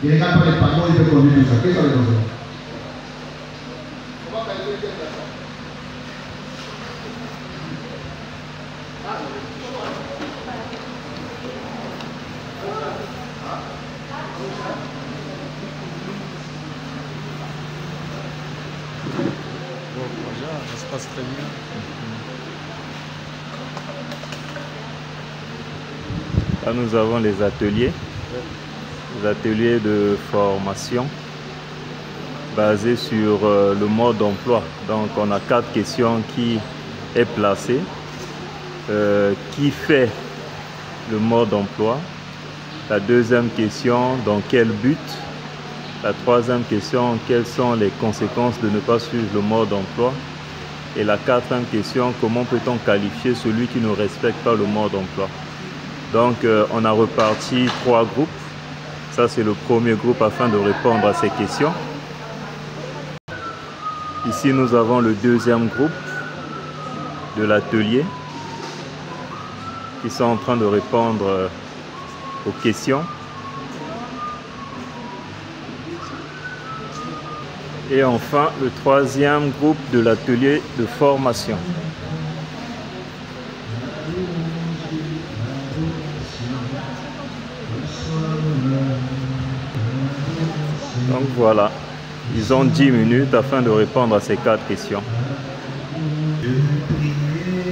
Il ne regarde pas les panneaux, il peut conduire tout ça. Quels sont les besoins? Ça se passe très bien. Là, nous avons les ateliers de formation basés sur le mode d'emploi. Donc, on a 4 questions qui est placée. Qui fait le mode d'emploi? La deuxième question, dans quel but? La troisième question, quelles sont les conséquences de ne pas suivre le mode d'emploi? Et la quatrième question, comment peut-on qualifier celui qui ne respecte pas le mode d'emploi? Donc, on a reparti 3 groupes. Ça, c'est le premier groupe afin de répondre à ces questions. Ici, nous avons le deuxième groupe de l'atelier qui sont en train de répondre aux questions. Et enfin, le troisième groupe de l'atelier de formation. Donc voilà, ils ont 10 minutes afin de répondre à ces 4 questions.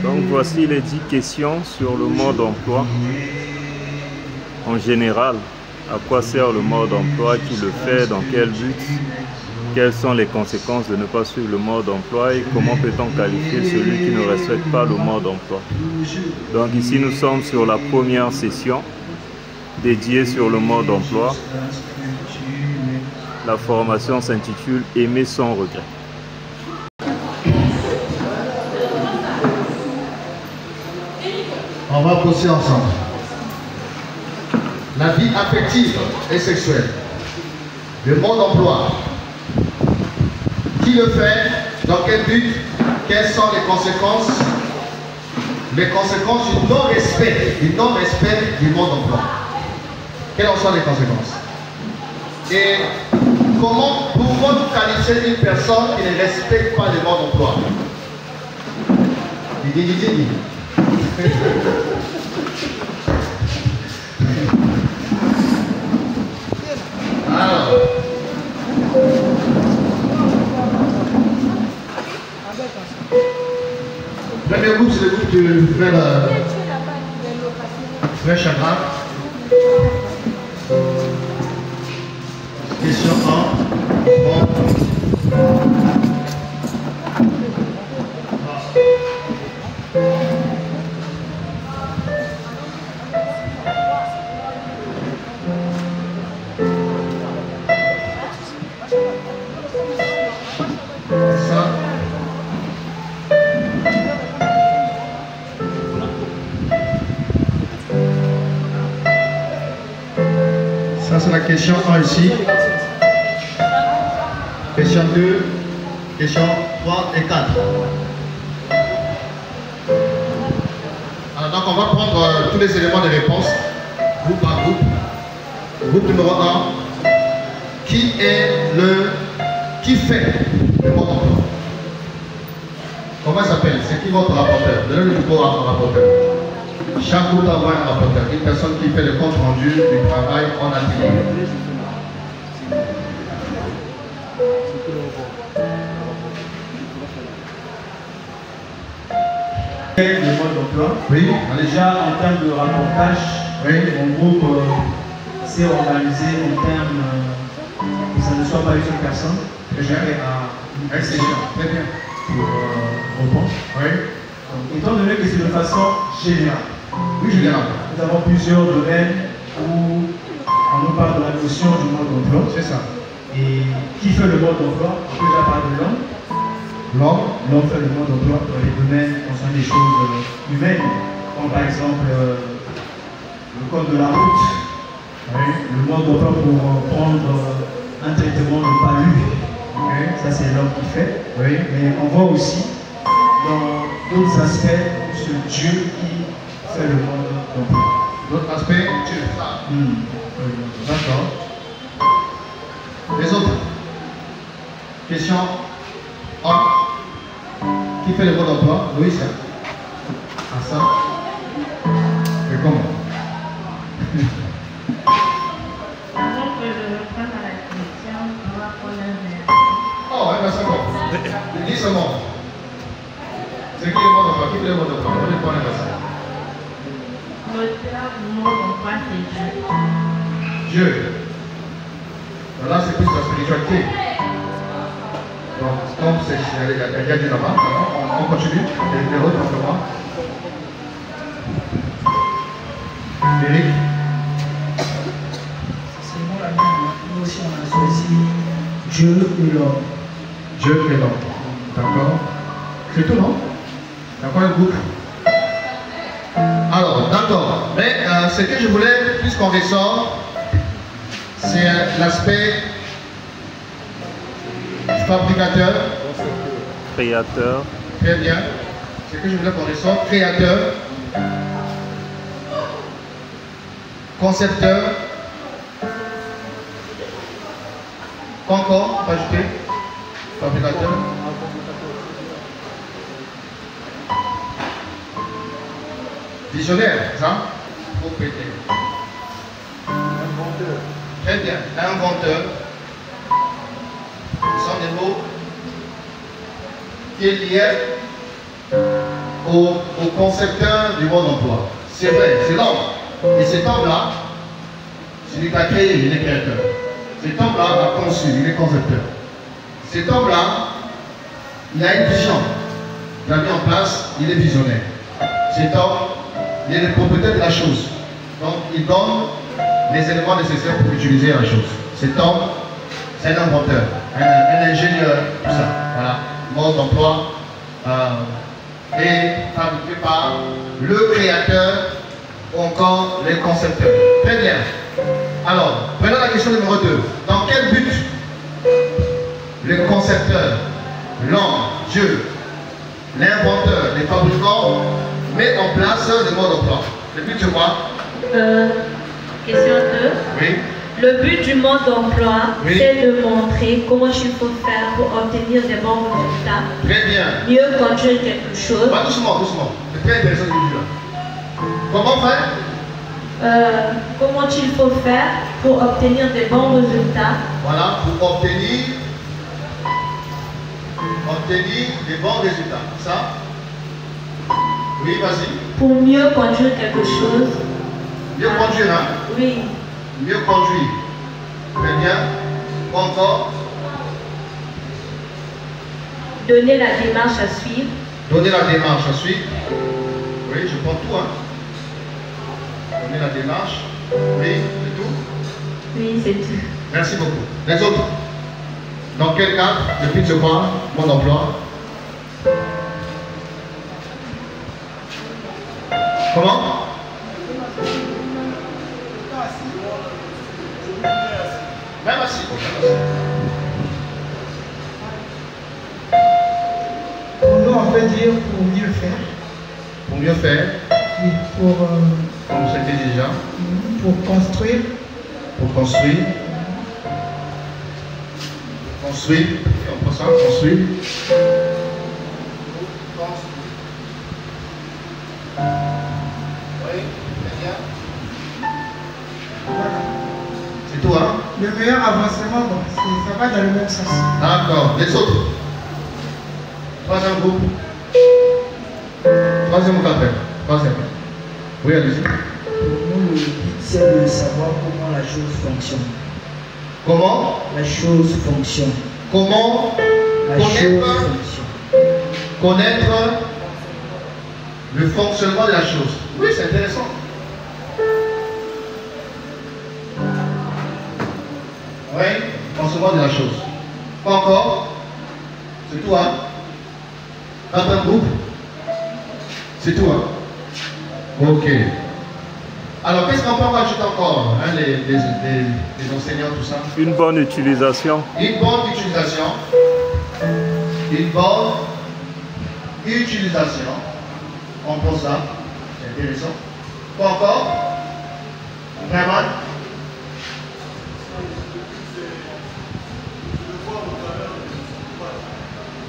Donc voici les 10 questions sur le mode d'emploi. En général, à quoi sert le mode d'emploi, qui le fait, dans quel but, quelles sont les conséquences de ne pas suivre le mode d'emploi et comment peut-on qualifier celui qui ne respecte pas le mode d'emploi. Donc ici nous sommes sur la première session dédiée sur le mode d'emploi. La formation s'intitule « Aimer sans regret ». On va bosser ensemble. La vie affective et sexuelle. Le mode d'emploi. Qui le fait? Dans quel but? Quelles sont les conséquences? Les conséquences du non-respect du mode d'emploi. Quelles en sont les conséquences? Et comment pouvons-nous qualifier une personne qui ne respecte pas le mode d'emploi? Dis. Alors, le premier groupe, c'est le groupe de Frère Chagrin. Question 1. Ça, c'est la question 1 ici. Question 2, question 3 et 4. Alors, donc, on va prendre tous les éléments de réponse, groupe par groupe. Groupe numéro 1, qui fait le mode d'emploi? Comment il s'appelle? C'est qui votre rapporteur? Donnez le micro à votre rapporteur. Chaque groupe doit avoir un rapporteur, une personne qui fait le compte rendu du travail en atelier. Le mode d'emploi. Oui. Déjà en termes de rapportage, Oui. mon groupe s'est organisé en termes que ça ne soit pas une seule personne. J'ai à une session. Très bien. Pour répondre. Oui. Donc, étant donné que c'est de façon générale, Oui, général. nous avons plusieurs domaines où on nous parle de la notion du mode d'emploi. C'est ça. Et qui fait le mode d'emploi? On peut déjà parler de l'homme. L'homme fait le mode d'emploi dans les domaines concernant des choses humaines, comme par exemple le code de la route, le mode d'emploi pour prendre un traitement de palu. Ça, c'est l'homme qui fait. Oui. Mais on voit aussi dans d'autres aspects ce Dieu qui fait le mode d'emploi. D'autres aspects, Dieu. D'accord. Question 1. Qui fait le mode d'emploi? Loïs. Hassan. Et comment? Oh, ouais, c'est bon. 10 secondes. C'est qui le mode d'emploi? Qui fait le mode d'emploi? On est pas ça. L'auteur du mode d'emploi, c'est Dieu. Dieu. Là, c'est plus la spiritualité. Donc c'est il y a Dieu là-bas. On continue. Les autres, on peut voir. Eric. C'est bon la même. Nous aussi, on a choisi Dieu et l'homme. Dieu et l'homme. D'accord. C'est tout, non? D'accord, un groupe. Alors, d'accord. Mais ce que je voulais, puisqu'on ressort, c'est l'aspect fabricateur. Créateur. Très bien. Ce que je voulais qu'on ressort, créateur, concepteur, encore, ajouter, fabricateur. Visionnaire, ça? Propriétaire. Inventeur. Très bien. Inventeur. Ce sont des mots qui est lié au concepteur du mode d'emploi. C'est vrai, c'est l'homme. Et cet homme-là, c'est lui qui a créé, il est créateur. Cet homme-là a conçu, il est concepteur. Cet homme-là, il a une vision. Il a mis en place, il est visionnaire. Cet homme, il est le propriétaire de la chose. Donc, il donne les éléments nécessaires pour utiliser la chose. Cet homme, c'est un inventeur, un ingénieur, tout ça. Voilà, mode d'emploi et fabriqué par le créateur ou encore les concepteurs. Très bien. Alors, prenons la question numéro 2. Dans quel but le concepteur, l'homme, Dieu, l'inventeur, les fabricants met en place le mode d'emploi? Le but, c'est quoi? Question 2. Oui. Le but du mode d'emploi, Oui. c'est de montrer comment il faut faire pour obtenir des bons résultats, Très bien. mieux conduire quelque chose. Pas doucement, doucement. C'est très intéressant ce que tu dis là. Comment faire? Comment il faut faire pour obtenir des bons résultats, Voilà, pour obtenir des bons résultats. Ça? Oui, vas-y. pour mieux conduire quelque chose. Mieux conduire, hein? Oui, Mieux conduire. Très bien. Encore. donner la démarche à suivre, Donner la démarche à suivre. Oui, je prends tout, hein. Donner la démarche. Oui, c'est tout. oui, c'est tout. Merci beaucoup. Les autres? Dans quel cadre? Le but de quoi? Mon emploi. Comment? Même assis. Pour nous, on peut dire pour mieux faire. Pour mieux faire, Oui, comme c'était déjà, pour construire. pour construire. Construire, on prend ça, construire. Oui, très bien. Voilà. C'est tout, hein? Le meilleur avancement, bon, ça va dans le même sens. D'accord. Les autres? Troisième groupe. Troisième ou quatrième? Troisième. Oui, allez-y. Pour nous, le but, c'est de savoir comment la chose fonctionne. Comment? La chose fonctionne. Comment La chose connaître, fonctionne. connaître le fonctionnement de la chose? Oui, c'est intéressant. Oui, fonctionnement de la chose. Pas encore? C'est tout, hein? Dans un groupe? C'est tout, hein? Ok. Alors, qu'est-ce qu'on peut rajouter encore, hein, les enseignants, tout ça? Une bonne utilisation. Une bonne utilisation. Une bonne utilisation. On prend ça. C'est intéressant. Quoi encore? Vraiment?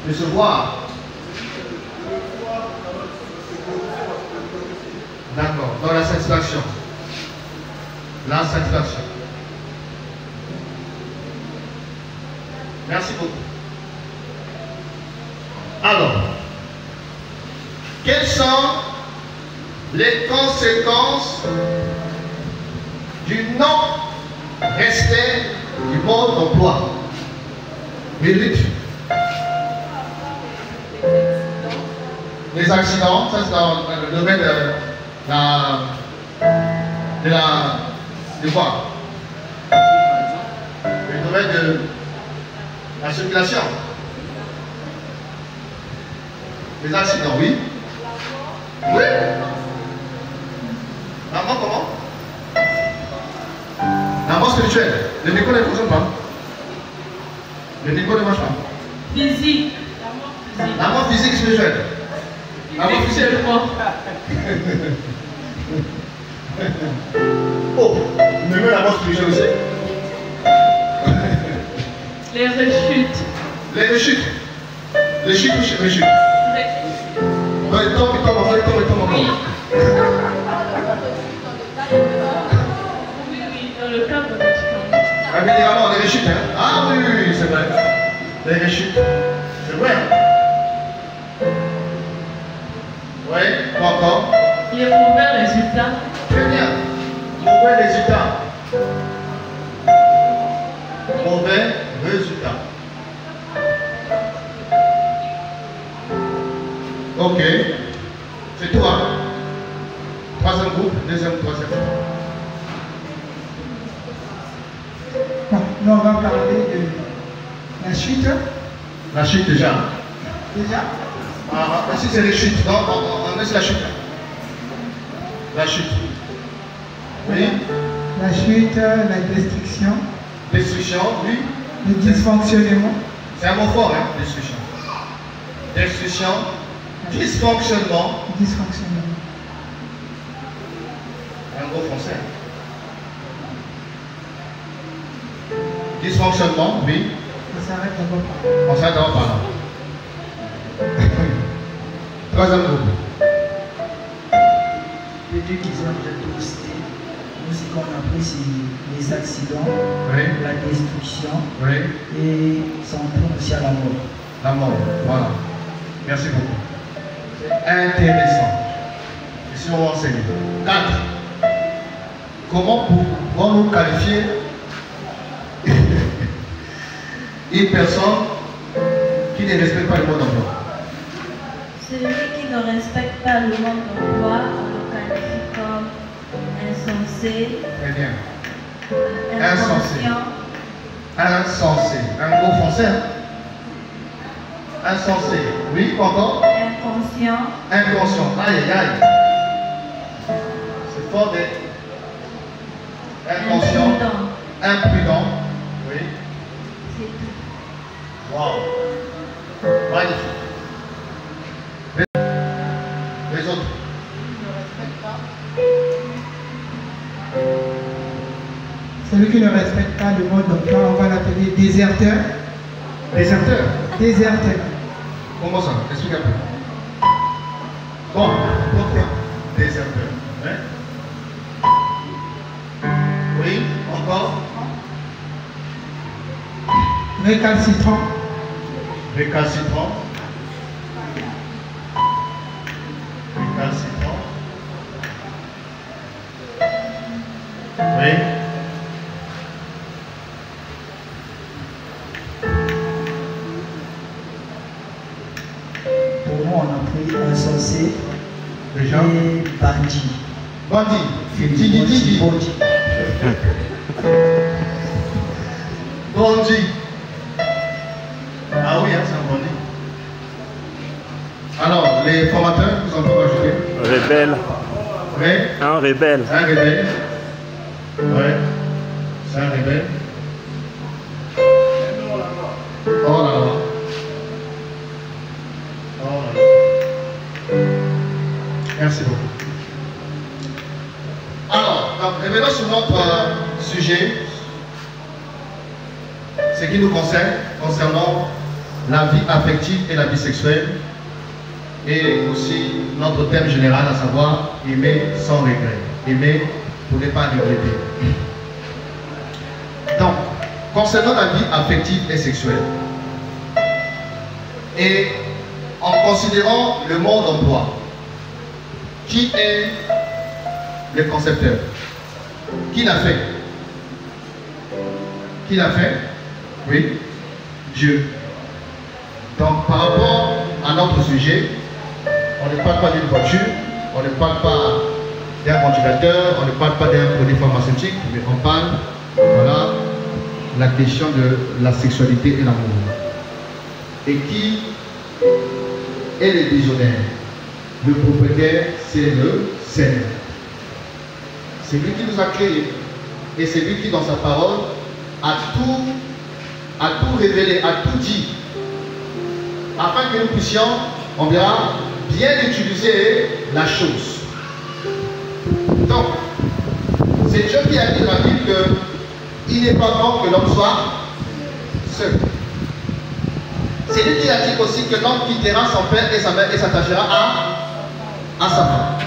de se voir. D'accord, dans la satisfaction. La satisfaction. Merci beaucoup. Alors, quelles sont les conséquences du non-respect du mode d'emploi? Mérite. Les accidents, ça c'est dans le domaine de quoi? Le domaine de la circulation. Les accidents, oui. Oui. La mort comment? La mort spirituelle. Le micro ne fonctionne pas. Le micro ne marche pas. Physique. La mort physique et spirituelle. La mort physique. Oh, mais même la mort spirituelle aussi. Les rechutes. Les rechutes. Les chutes, les chutes. Non, il tombe, il tombe encore, il tombe, il tombe encore. Oui, dans le cadre de Vatican. Ah, bien évidemment, les rechutes, hein. Ah oui, oui, oui, c'est vrai. Les rechutes. C'est vrai. Oui, quoi encore? Les mauvais résultats. Très bien. Mauvais résultat. Mauvais résultat. Ok. C'est tout, hein? Troisième groupe, deuxième, troisième. Bon, nous on va parler de la chute. La chute déjà. Déjà? Ah, ici c'est les chutes. Non, on laisse la chute. La chute. Oui. La chute, la destruction. Destruction, oui. Le dysfonctionnement. C'est un mot fort, hein, destruction. Destruction, dysfonctionnement. Dysfonctionnement. Un mot français. Dysfonctionnement, oui. On s'arrête d'abord par là. On s'arrête d'abord par là. Troisième groupe. Les deux qu'ils ont déjà tous cité, nous ce qu'on a pris c'est les accidents, Oui. la destruction Oui. et ça entraîne aussi à la mort. La mort, voilà. Merci beaucoup. C'est intéressant. Ici on va enseigner. 4. Comment pouvons-nous qualifier une personne qui ne respecte pas le mode d'emploi? Celui qui ne respecte pas le mode d'emploi, on le qualifie comme insensé, Très bien. Insensé. inconscient, Insensé. Un mot français. Hein? Insensé. Oui, encore? inconscient, Inconscient. Aïe, aïe, aïe. C'est fort d'être inconscient. imprudent. Imprudent. Oui. C'est tout. Wow. Magnifique. Les autres. Celui qui ne respecte pas le mode d'emploi, on va l'appeler déserteur. Déserteur. Déserteur. Comment ça? Explique un peu. Bon, pourquoi déserteur? Hein? Oui, encore? Récalcitrant. Récalcitrant. Récalcitrant. Oui. Pour moi, on a pris insensé Déjà. et bandit. Bandit. Didi. Bandit. Bandit. Ah oui, hein, c'est un bandit. Alors, les formateurs, vous en pouvez ajouter? Rebelle. Oui. Un rebelle. Un rebelle. Ouais. C'est un rebelle. Oh là là. Oh là là. Merci beaucoup. Alors, donc, revenons sur notre sujet, ce qui nous concerne, concernant la vie affective et la vie sexuelle, et aussi notre thème général, à savoir aimer sans regret. Aimer pour ne pas regretter. Donc, concernant la vie affective et sexuelle, et en considérant le mode d'emploi, qui est le concepteur? Qui l'a fait? Qui l'a fait? Oui, Dieu. Donc, par rapport à notre sujet, on ne parle pas d'une voiture, on ne parle pas d'un ventilateur, on ne parle pas d'un produit pharmaceutique, mais on parle, voilà, la question de la sexualité et l'amour. Et qui est le visionnaire? Le propriétaire, c'est le Seigneur. C'est lui qui nous a créés. Et c'est lui qui, dans sa parole, a tout révélé, a tout dit. Afin que nous puissions, on verra, bien utiliser la chose. Donc, c'est Dieu qui a dit dans la Bible qu'il n'est pas bon que l'homme soit seul. C'est lui qui a dit aussi que l'homme quittera son père et sa mère et s'attachera à sa femme.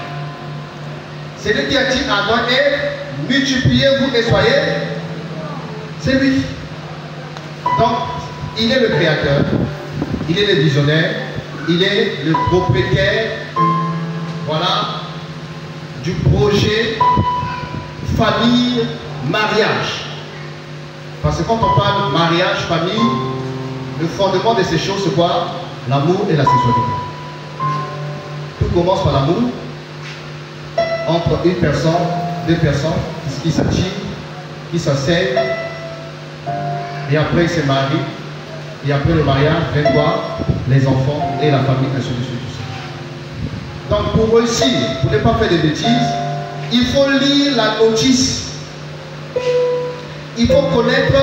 C'est lui qui a dit à Adam, et multipliez-vous et soyez. C'est lui. Donc, il est le créateur, il est le visionnaire, il est le propriétaire, voilà, du projet famille, mariage. Parce que quand on parle mariage, famille, le fondement de ces choses, c'est quoi? L'amour et la sexualité. Tout commence par l'amour entre une personne, deux personnes qui s'attirent, qui s'assèdent, et après ils se marient, et après le mariage vient quoi? Les enfants et la famille, ainsi de suite. Donc pour réussir, pour ne pas faire de bêtises, il faut lire la notice. Il faut connaître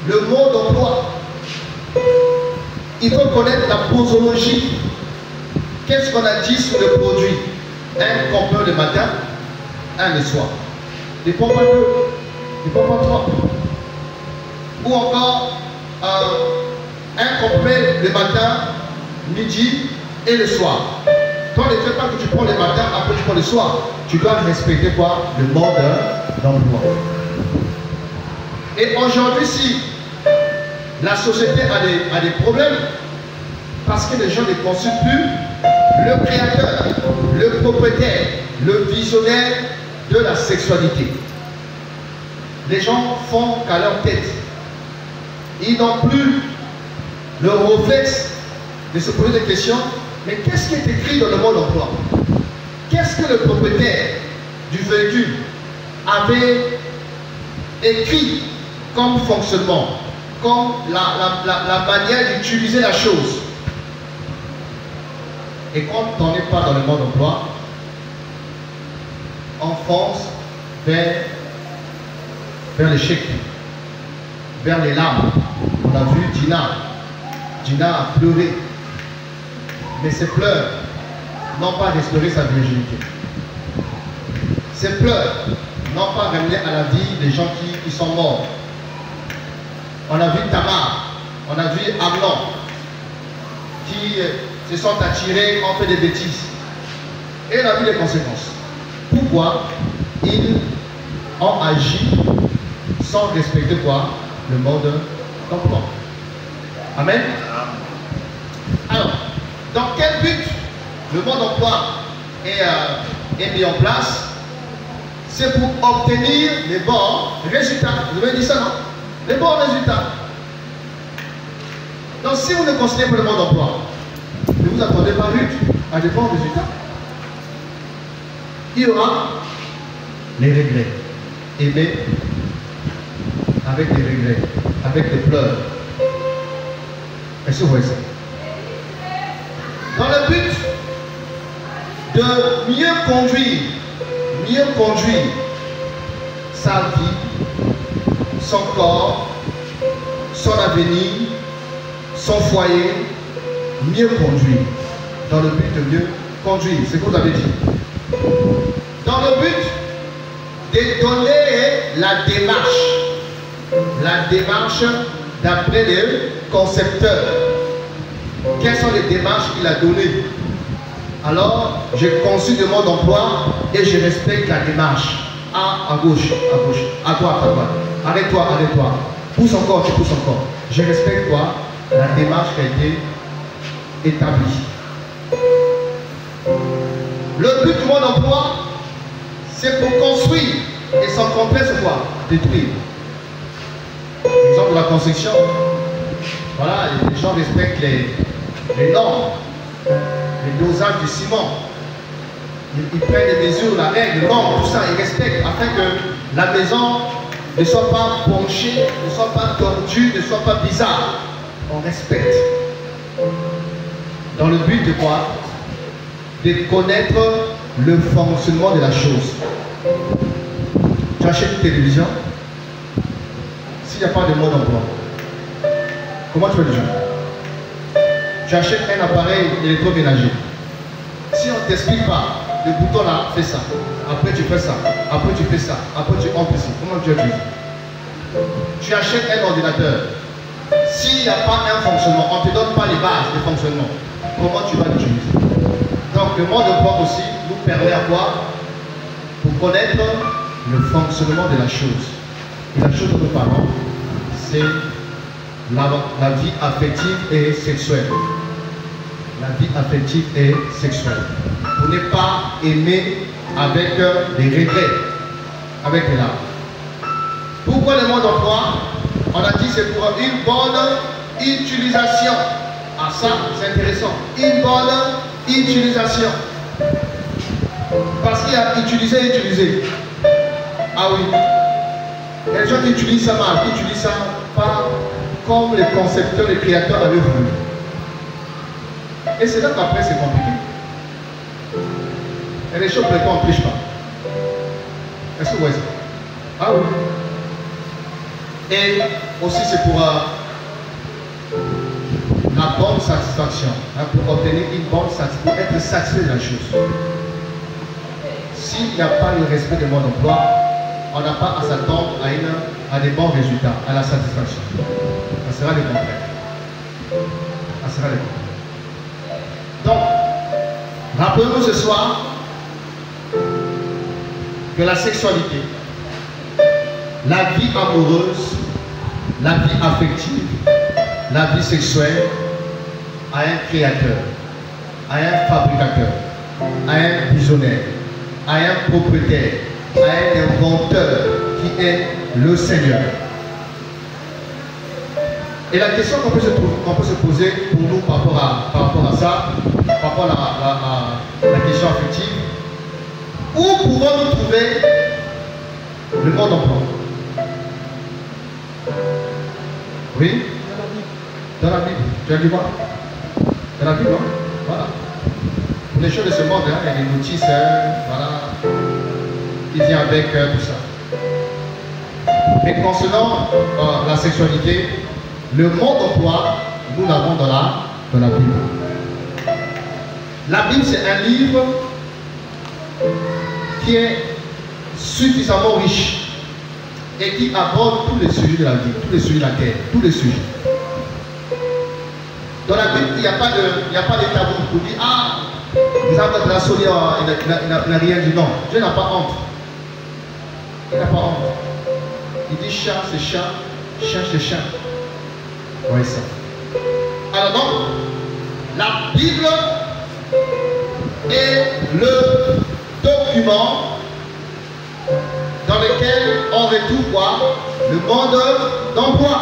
le mode d'emploi. Il faut connaître la posologie. Qu'est-ce qu'on a dit sur le produit? Un qu'on peut le matin, un le soir. Ne prends pas deux, ne prends pas trois. Ou encore un complet le matin, midi et le soir. Toi, ne fais pas que tu prends le matin, après tu prends le soir. Tu dois respecter quoi? Le mode d'emploi. Et aujourd'hui, si la société a des problèmes, parce que les gens ne consultent plus le créateur, le propriétaire, le visionnaire de la sexualité. Les gens font qu'à leur tête. Ils n'ont plus le réflexe de se poser des questions. Mais qu'est-ce qui est écrit dans le mode d'emploi? Qu'est-ce que le propriétaire du véhicule avait écrit comme fonctionnement, comme la manière d'utiliser la chose? Et quand on n'est pas dans le mode d'emploi, on fonce vers l'échec, vers les larmes. On a vu Dina a pleuré. Mais ces pleurs n'ont pas restauré sa virginité. Ces pleurs n'ont pas ramené à la vie des gens qui sont morts. On a vu Tamar, on a vu Amnon, qui se sont attirés, ont fait des bêtises. Et on a vu les conséquences. Pourquoi? Ils ont agi sans respecter quoi? Le mode d'emploi. Amen. Alors, dans quel but le mode d'emploi est mis en place? C'est pour obtenir les bons résultats. Vous avez dit ça, non? Les bons résultats. Donc si vous ne considérez pas le mode d'emploi, ne vous attendez pas à des bons résultats. Il y aura les regrets. Aimer avec les regrets, avec les pleurs. Est-ce que vous voyez ça? Dans le but de mieux conduire sa vie, son corps, son avenir, son foyer, mieux conduire. Dans le but de mieux conduire, c'est ce que vous avez dit. Dans le but de donner la démarche d'après le concepteur, Quelles sont les démarches qu'il a données? Alors, je consulte le mode d'emploi et je respecte la démarche. À gauche, à droite, arrête-toi, pousse encore, tu pousses encore. Je respecte quoi? La démarche qui a été établie. Le but du mode d'emploi, c'est pour construire. Et sans complet, c'est quoi? Détruire. Exemple de la construction. Voilà, les gens respectent les normes, les dosages du ciment. Ils prennent les mesures, la règle, les normes, tout ça, ils respectent afin que la maison ne soit pas penchée, ne soit pas tordue, ne soit pas bizarre. On respecte. Dans le but de quoi? De connaître le fonctionnement de la chose. Tu achètes une télévision, s'il n'y a pas de mode d'emploi, comment tu fais le jeu? Tu achètes un appareil électroménager. Si on ne t'explique pas, le bouton là, fais ça. Après tu fais ça. Après tu fais ça. Après tu entres ici. Comment tu utilises? Tu achètes un ordinateur. S'il n'y a pas un fonctionnement, on ne te donne pas les bases de fonctionnement. Comment tu vas l'utiliser? Donc le mode d'emploi aussi nous permet à quoi? Pour connaître le fonctionnement de la chose. Et la chose que nous parlons, c'est la vie affective et sexuelle. La vie affective et sexuelle. Pour ne pas aimer avec des regrets, avec des larmes. Pourquoi le mode d'emploi? On a dit c'est pour une bonne utilisation. Ah ça, c'est intéressant. Une bonne utilisation. Parce qu'il y a utiliser. Ah oui. Il y a des gens qui utilisent ça mal, qui utilisent ça pas comme les concepteurs, les créateurs avaient voulu. Et c'est là qu'après c'est compliqué. Et les choses pour lesquelles on ne triche pas. Est-ce que vous voyez ça? Ah oui. Et aussi c'est pour la bonne satisfaction. Hein, pour obtenir une bonne satisfaction, pour être satisfait de la chose. S'il n'y a pas le respect de mon emploi, on n'a pas à s'attendre à des bons résultats, à la satisfaction. Ça sera le contraire. Ça sera le contraire. Donc, rappelez-vous ce soir que la sexualité, la vie amoureuse, la vie affective, la vie sexuelle a un créateur, a un fabricateur, a un visionnaire, a un propriétaire, a un inventeur qui est le Seigneur. Et la question qu'on peut se poser pour nous par rapport à ça, par rapport à la question affective, où pouvons-nous trouver le mode d'emploi? Oui? Dans la Bible. Tu as dit quoi? Dans la Bible, non? Voilà. Pour les choses de ce monde, hein, il y a des notices, voilà, qui viennent avec tout ça. Mais concernant la sexualité, le mode d'emploi, nous l'avons dans la Bible. La Bible, c'est un livre qui est suffisamment riche et qui aborde tous les sujets de la vie, tous les sujets de la terre, tous les sujets. Dans la Bible, il n'y a pas de tabou pour dire ah, vous avez de la solière, il n'a rien dit. Non, Dieu n'a pas honte. Il n'a pas honte. Il dit chat, c'est chat, chien, c'est chien. Oui, ça. Alors donc, la Bible est le document dans lequel on retrouve quoi? Le mode d'emploi.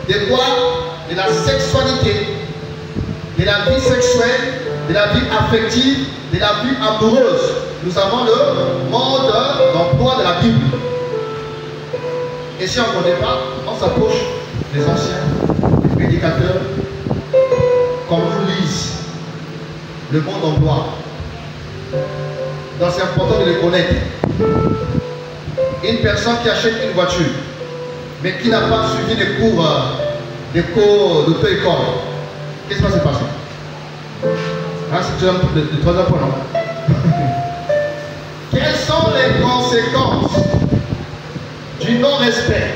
De quoi? De la sexualité, de la vie sexuelle, de la vie affective, de la vie amoureuse. Nous avons le mode d'emploi de la Bible. Et si on ne connaît pas, on s'approche des anciens, des prédicateurs, qu'on nous lise le mode d'emploi. Donc c'est important de le connaître. Une personne qui achète une voiture, mais qui n'a pas suivi des cours d'auto-école, qu'est-ce qui va se passer? Ah, c'est le troisième point, non? Quelles sont les conséquences du non-respect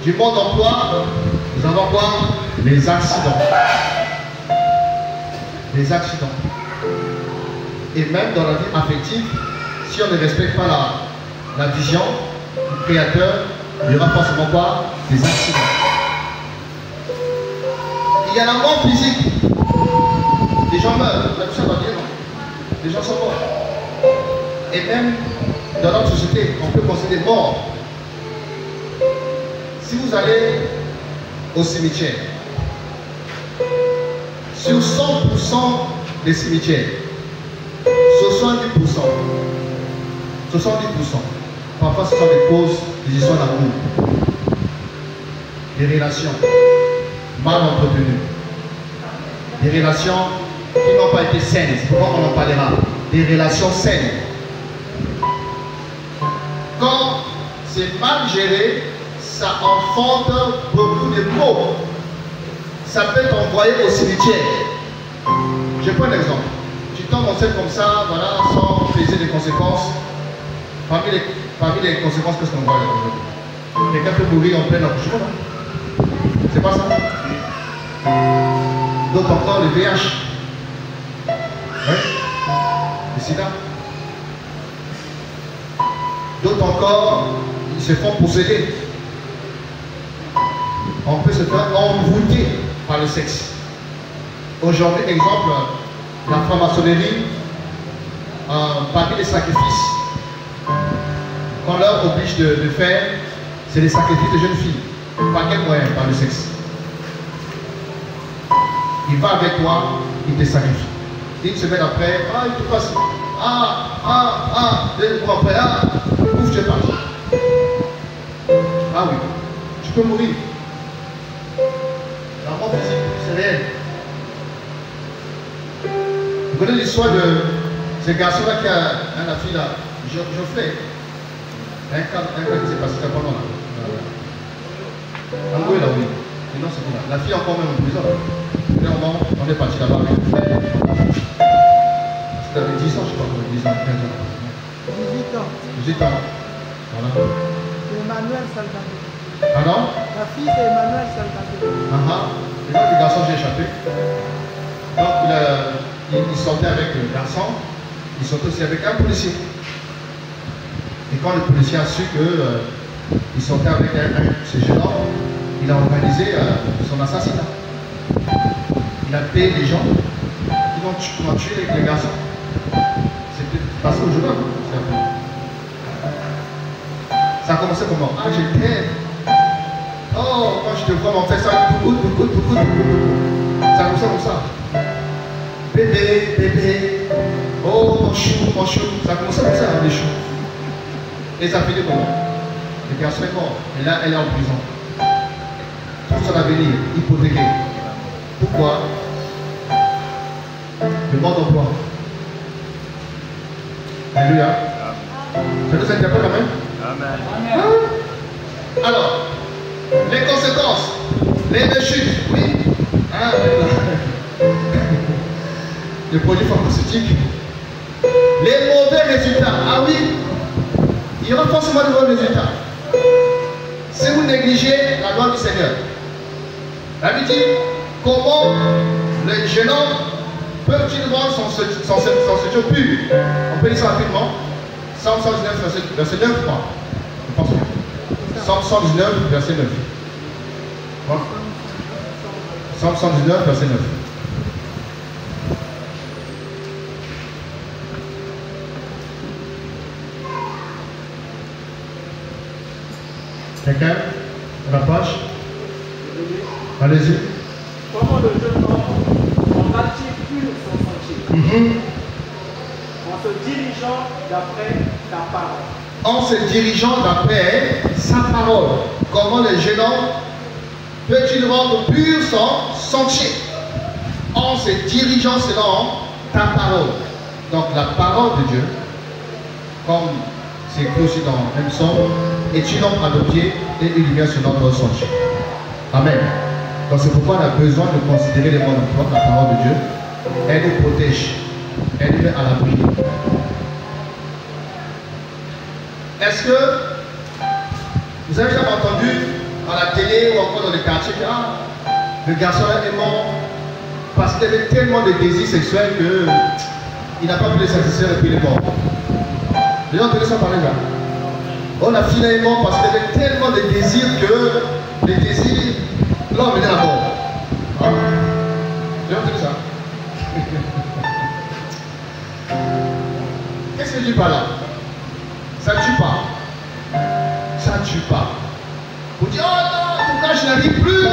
du mode d'emploi? Nous avons quoi? Les accidents. des accidents. Et même dans la vie affective, si on ne respecte pas la vision du Créateur, il y aura forcément pas des accidents. Il y a la mort physique. Les gens meurent. La Bible va dire non. Les gens sont morts. Et même dans notre société, on peut considérer mort. Si vous allez au cimetière, sur 100% des cimetières, 70%, parfois ce sont des causes des histoires d'amour, des relations mal entretenues, des relations qui n'ont pas été saines, c'est pourquoi on en parlera, des relations saines. Quand c'est mal géré, ça enfante beaucoup de maux. Ça peut t'envoyer au cimetière. Je prends un exemple. Tu tombes enceinte comme ça, voilà, sans peser des conséquences. Parmi les conséquences, qu'est-ce qu'on voit aujourd'hui? Quelqu'un peut mourir en plein accouchement, non? C'est pas ça? D'autres encore, le VIH. Oui? Le sida. D'autres encore, ils se font posséder. On peut se faire envoûter par le sexe. Aujourd'hui, exemple, la franc-maçonnerie, parmi les sacrifices qu'on leur oblige de faire, c'est les sacrifices de jeunes filles. Par quel moyen? Par le sexe. Il va avec toi, il te sacrifie. Une semaine après, il te passe. 2 mois après, ouf, tu es parti. Ah oui, tu peux mourir. La mort physique, c'est réel. Vous connaissez l'histoire de ce garçon-là qui a la fille là, Geoffrey. Un cas qui s'est passé pendant là. En gros, là, oui. Et non, c'est bon là. La fille est encore même en prison. Clairement, on est parti là-bas avec le frère. C'était avec 10 ans, je crois, 10 ans, 15 ans. 18 ans. 18 ans. Voilà. C'est Emmanuel Salgado. Ah non? La fille, c'est Emmanuel Salgado. Et donc, le garçon, j'ai échappé. Donc, il sortait avec le garçon. Il sortait aussi avec un policier. Et quand le policier a su qu'il sortait avec ce jeune homme, il a organisé son assassinat. Il a payé des gens qui ont tué les garçons. C'était passé au journal. Ça a commencé comment? J'étais. Oh, quand je te vois, on fait ça, beaucoup. Ça a commencé comme ça. Bébé. Oh, mon chou. Ça a commencé comme ça, les choux. Et ça finit comment? Le garçon est mort. Et là, elle est en prison. Tout son avenir, hypothéqué. Pourquoi? Le mode d'emploi. Alléluia. Ça nous interpelle quand même? Amen. Alors, les conséquences, les chutes, oui. Les produits pharmaceutiques, les mauvais résultats. Ah oui, il y aura forcément de mauvais résultats. Si vous négligez la loi du Seigneur. La Bible dit, comment le jeune homme peut-il rendre son séjour pur? On peut lire ça rapidement. Psalm 119, verset 9, je pense bien. Psalm 119, verset 9. Voilà. Psalm 119, verset 9. Quelqu'un? La page? Allez-y. Comment le jeune homme rendra-t-il pur son sentier? En se dirigeant d'après ta parole. En se dirigeant d'après sa parole. Comment le jeune homme peut-il rendre pur son sentier? En se dirigeant selon ta parole. Donc la parole de Dieu, comme c'est écrit aussi dans un psaume, est une lampe à nos pieds et une lumière sur notre sentier. Amen. Donc c'est pourquoi on a besoin de considérer les mots d'emploi, la parole de Dieu. Elle nous protège. Elle nous met à l'abri. Est-ce que vous avez jamais entendu à la télé ou encore dans les quartiers, le garçon là est mort parce qu'il avait tellement de désirs sexuels qu'il n'a pas pu les satisfaire et puis il est mort. Les gens ont entendu ça parler là. On a finalement, parce qu'il avait tellement de désirs que les désirs, l'homme est à la mort. Hein? Les gens ont entendu ça. Qu'est-ce que je dis par là? Ça ne tue pas. Ça ne tue pas. Vous dites, oh non, en tout cas, je n'arrive plus.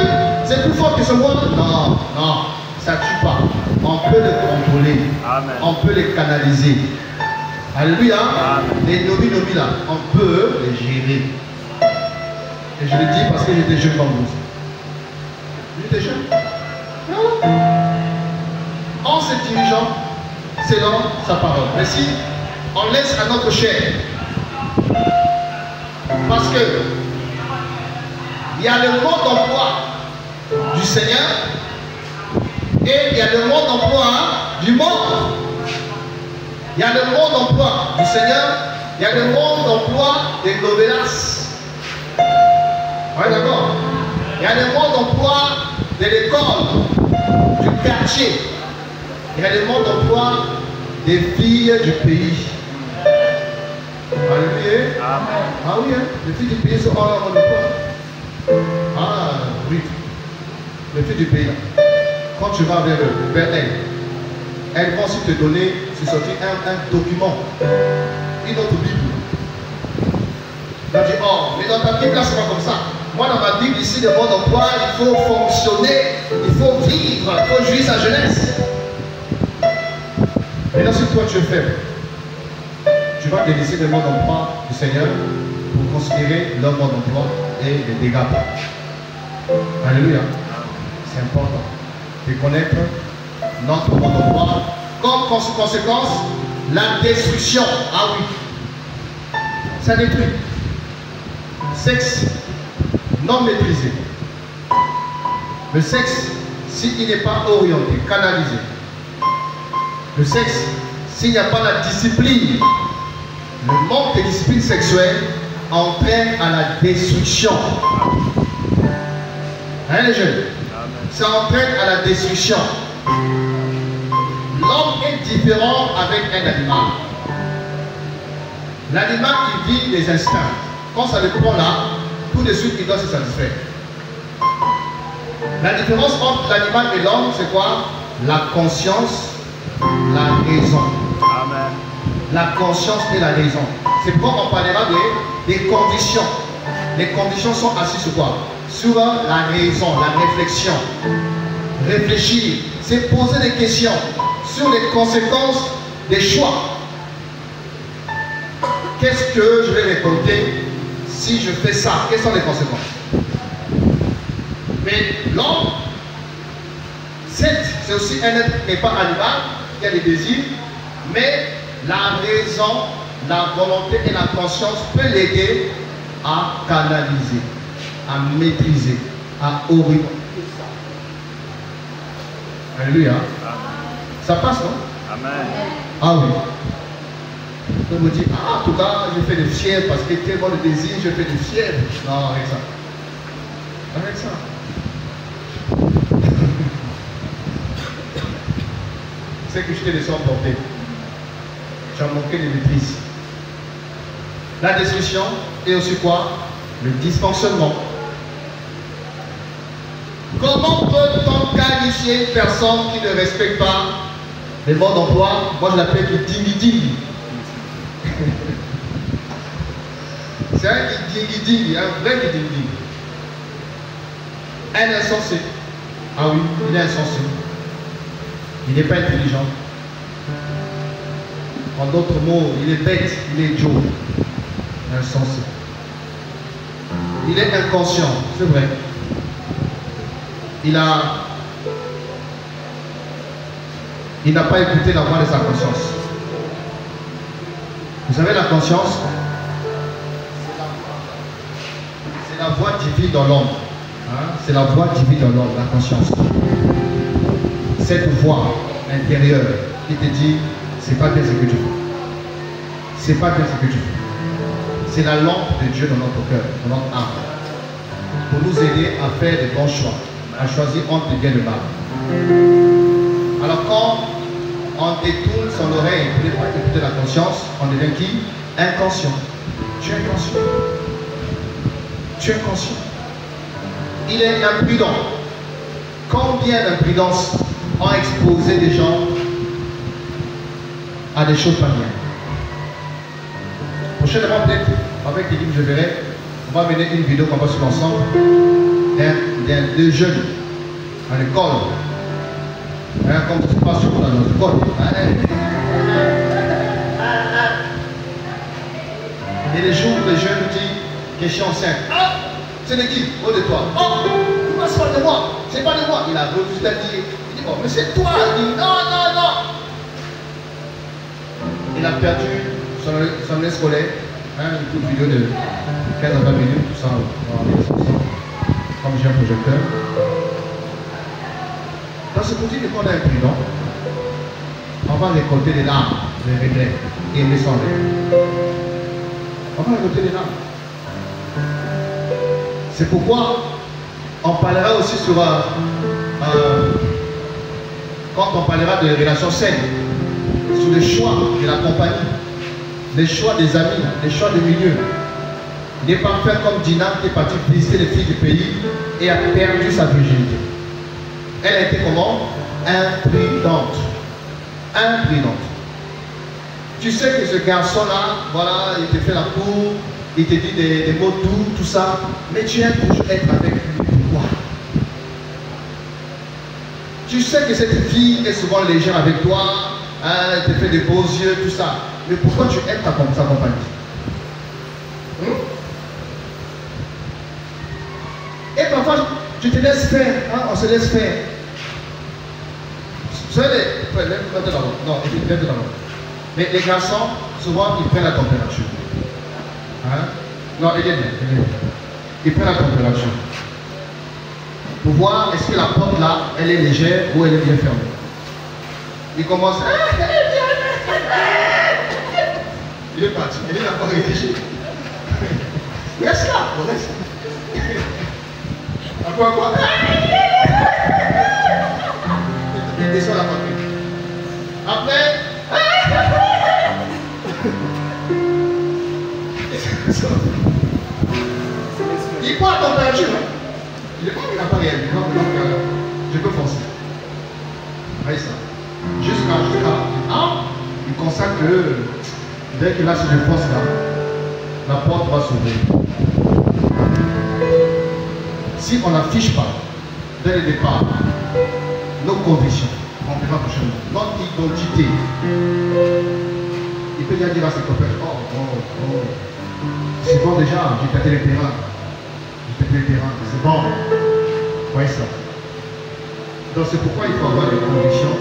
C'est plus fort que ce moi. Non, non, ça ne tue pas. On peut le contrôler. Amen. On peut les canaliser. Alléluia. Amen. Les nomi là, on peut les gérer. Et je le dis parce que j'étais jeune comme vous. J'étais jeune. Non. En se dirigeant selon sa parole. Mais si on laisse à notre chair, parce que il y a le mode d'emploi du Seigneur et il y a le mode d'emploi du monde. Il y a le mode d'emploi du Seigneur, il y a le mode d'emploi des novelas. Ouais, d'accord. Il y a le mode d'emploi de l'école, du quartier. Il y a le mode d'emploi des filles du pays. Alléluia. Ah oui, hein? Les filles du pays sont en mode d'emploi. Ah oui. Les filles du pays, là. Quand tu vas vers elles vont aussi te donner, c'est sorti un document, une autre Bible. Là, tu dis, oh, mais dans ta Bible, là, c'est pas comme ça. Moi, dans ma Bible, ici, le mode d'emploi, il faut fonctionner, il faut vivre, il faut jouir sa jeunesse. Et là, si toi, tu es faible, tu vas délaisser le mode d'emploi du Seigneur pour considérer leur mode d'emploi et les dégâts. Alléluia. C'est important de connaître notre mode d'emploi. Comme conséquence, la destruction. Ah oui. Ça détruit. Sexe non maîtrisé. Le sexe, s'il n'est pas orienté, canalisé. Le sexe, s'il n'y a pas la discipline, le manque de discipline sexuelle entraîne à la destruction. Hein les jeunes? Ça entraîne à la destruction. L'homme est différent avec un animal. L'animal qui vit des instincts. Quand ça le prend là, tout de suite il doit se satisfaire. La différence entre l'animal et l'homme, c'est quoi? La conscience, la raison. Amen. La conscience et la raison. C'est pourquoi on parlera des conditions. Les conditions sont assises sur quoi? Sur la raison, la réflexion. Réfléchir, c'est poser des questions sur les conséquences des choix. Qu'est-ce que je vais récolter si je fais ça? Quelles sont les conséquences? Mais l'homme, c'est aussi un être qui n'est pas animal, qui a des désirs, mais la raison, la volonté et la conscience peuvent l'aider à canaliser, à maîtriser, à orienter ça. Alléluia. Ça passe, non? Amen. Ah oui. On me dit, ah, en tout cas, je fais des fièvres parce que tellement de désirs, je fais des fièvres. Non, avec ça. Avec ça. C'est que je t'ai laissé emporter. Tu as manqué de maîtrise. La destruction et aussi quoi? Le dysfonctionnement. Comment peut-on qualifier une personne qui ne respecte pas les modes d'emploi? Moi je l'appelle qui dingi-dingi. C'est un qui dingi-dingi, un vrai qui dingi-dingi. Un insensé. Ah oui, il est insensé. Il n'est pas intelligent. En d'autres mots, il est bête, il est idiot. Insensé. Il est inconscient, c'est vrai. Il n'a pas écouté la voix de sa conscience. Vous savez, la conscience, c'est la voix divine dans l'homme. Hein? C'est la voix divine dans l'homme, la conscience. Cette voix intérieure qui te dit, c'est pas bien ce que tu fais. C'est pas bien ce que tu fais. C'est la lampe de Dieu dans notre cœur, dans notre âme. Pour nous aider à faire des bons choix, à choisir entre le bien et le mal. Alors quand on détourne son oreille pour écouter la conscience, on devient qui? Inconscient. Tu es inconscient. Tu es inconscient. Il est imprudent. Combien d'imprudence ont exposé des gens à des choses pas bien? Prochainement, peut-être, avec l'équipe, je verrai, on va mener une vidéo qu'on va suivre ensemble d'un jeunes à l'école. Comme ça se passe surtout dans notre école. Et les jours où les jeunes disent, question 5, ah, c'est de qui? Oh, de toi. Oh, tu passes pas de moi. C'est pas de moi. Il a refusé de dire. Il dit, oh, mais c'est toi. Il dit, non, non, non. Il a perdu son année scolaire. Une petite vidéo de 15 à 20 minutes, tout ça, comme j'ai un projecteur. Dans ce côté de qu'on est imprudent, on va récolter des larmes, des regrets, et les sonder. On va récolter des larmes. C'est pourquoi on parlera aussi sur quand on parlera de relations saines, sur le choix de la compagnie, les choix des amis, les choix du milieu. Il n'est pas fait comme Dina qui est partie visiter les filles du pays et a perdu sa virginité. Elle a été comment? Imprudente. Imprudente. Tu sais que ce garçon-là, voilà, il te fait la cour, il te dit des mots doux, tout ça, mais tu aimes toujours être avec lui. Pourquoi? Tu sais que cette fille est souvent légère avec toi, hein, elle te fait des beaux yeux, tout ça. Mais pourquoi tu aimes sa compagnie? Et parfois, tu te laisses faire, hein, on se laisse faire. Vous savez, non, mais les garçons, souvent, ils prennent la température. Hein? Non, il est bien. Ils prennent la température. Pour voir est-ce que la porte là, elle est légère ou elle est bien fermée. Ils commencent. Il est parti, il n'a pas réfléchi. Reste là, reste. Après quoi? Il descend la patrie. Après. Il prend la température. Il n'a pas réagi. Je peux forcer. Voyez ça. Jusqu'à. Ah, il constate que dès qu'il a ce force là, la porte va s'ouvrir. Si on n'affiche pas, dès le départ, nos convictions, on verra prochainement, notre identité, il peut bien dire à ses copains, oh, c'est bon déjà, j'ai pété les terrains. C'est bon. Voyez ça. Donc c'est pourquoi il faut avoir des convictions,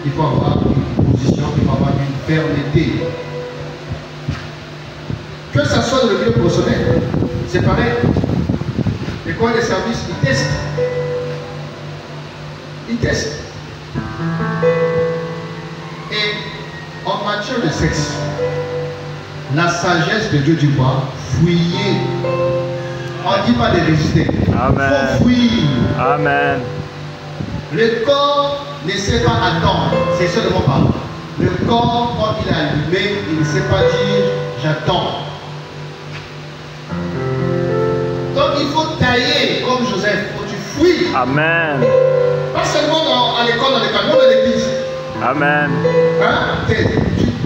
il faut avoir une position, il faut avoir une fermeté. Que ça soit dans le milieu professionnel, c'est pareil. Les corps des services, ils testent. Ils testent. Et en matière de sexe, la sagesse de Dieu dit quoi? Fuyez. On ne dit pas de résister. Amen. Il faut fuir. Amen. Le corps ne sait pas attendre. C'est seulement pas. Le corps, quand il est allumé, il ne sait pas dire j'attends. Donc il faut tailler comme Joseph. Il faut que tu fuis. Amen. Pas seulement à l'école, dans les camions, dans l'église. Amen. Hein? Tu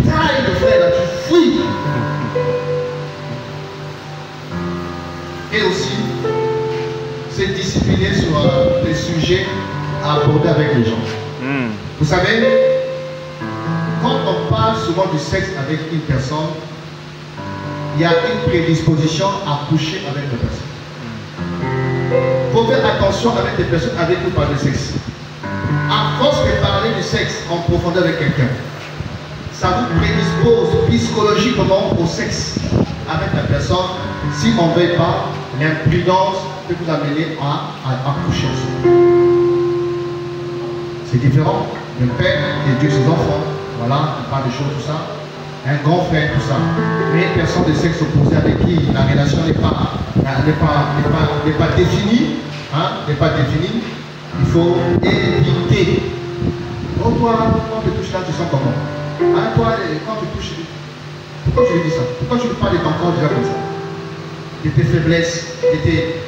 tailles le frère, là, tu fuis. Et aussi, c'est discipliner sur les sujets à aborder avec les gens. Vous savez, quand on parle souvent du sexe avec une personne, il y a une prédisposition à coucher avec la personne. Il faut faire attention avec des personnes avec qui on parle de sexe. À force de parler du sexe en profondeur avec quelqu'un, ça vous prédispose psychologiquement au sexe avec la personne. Si on ne veut pas, l'imprudence peut vous amener à coucher ensemble. C'est différent. Le père éduque ses enfants. Voilà, il parle des choses, tout ça. Un grand frère, tout ça. Mais une personne de sexe opposé avec qui la relation n'est pas définie, hein, n'est pas définie, il faut éviter. Il Oh, toi, quand tu touches là, tu sens comment? Hein, toi, quand tu touches, pourquoi tu lui dis ça? Pourquoi tu lui parles de ton corps déjà comme ça? De tes faiblesses, de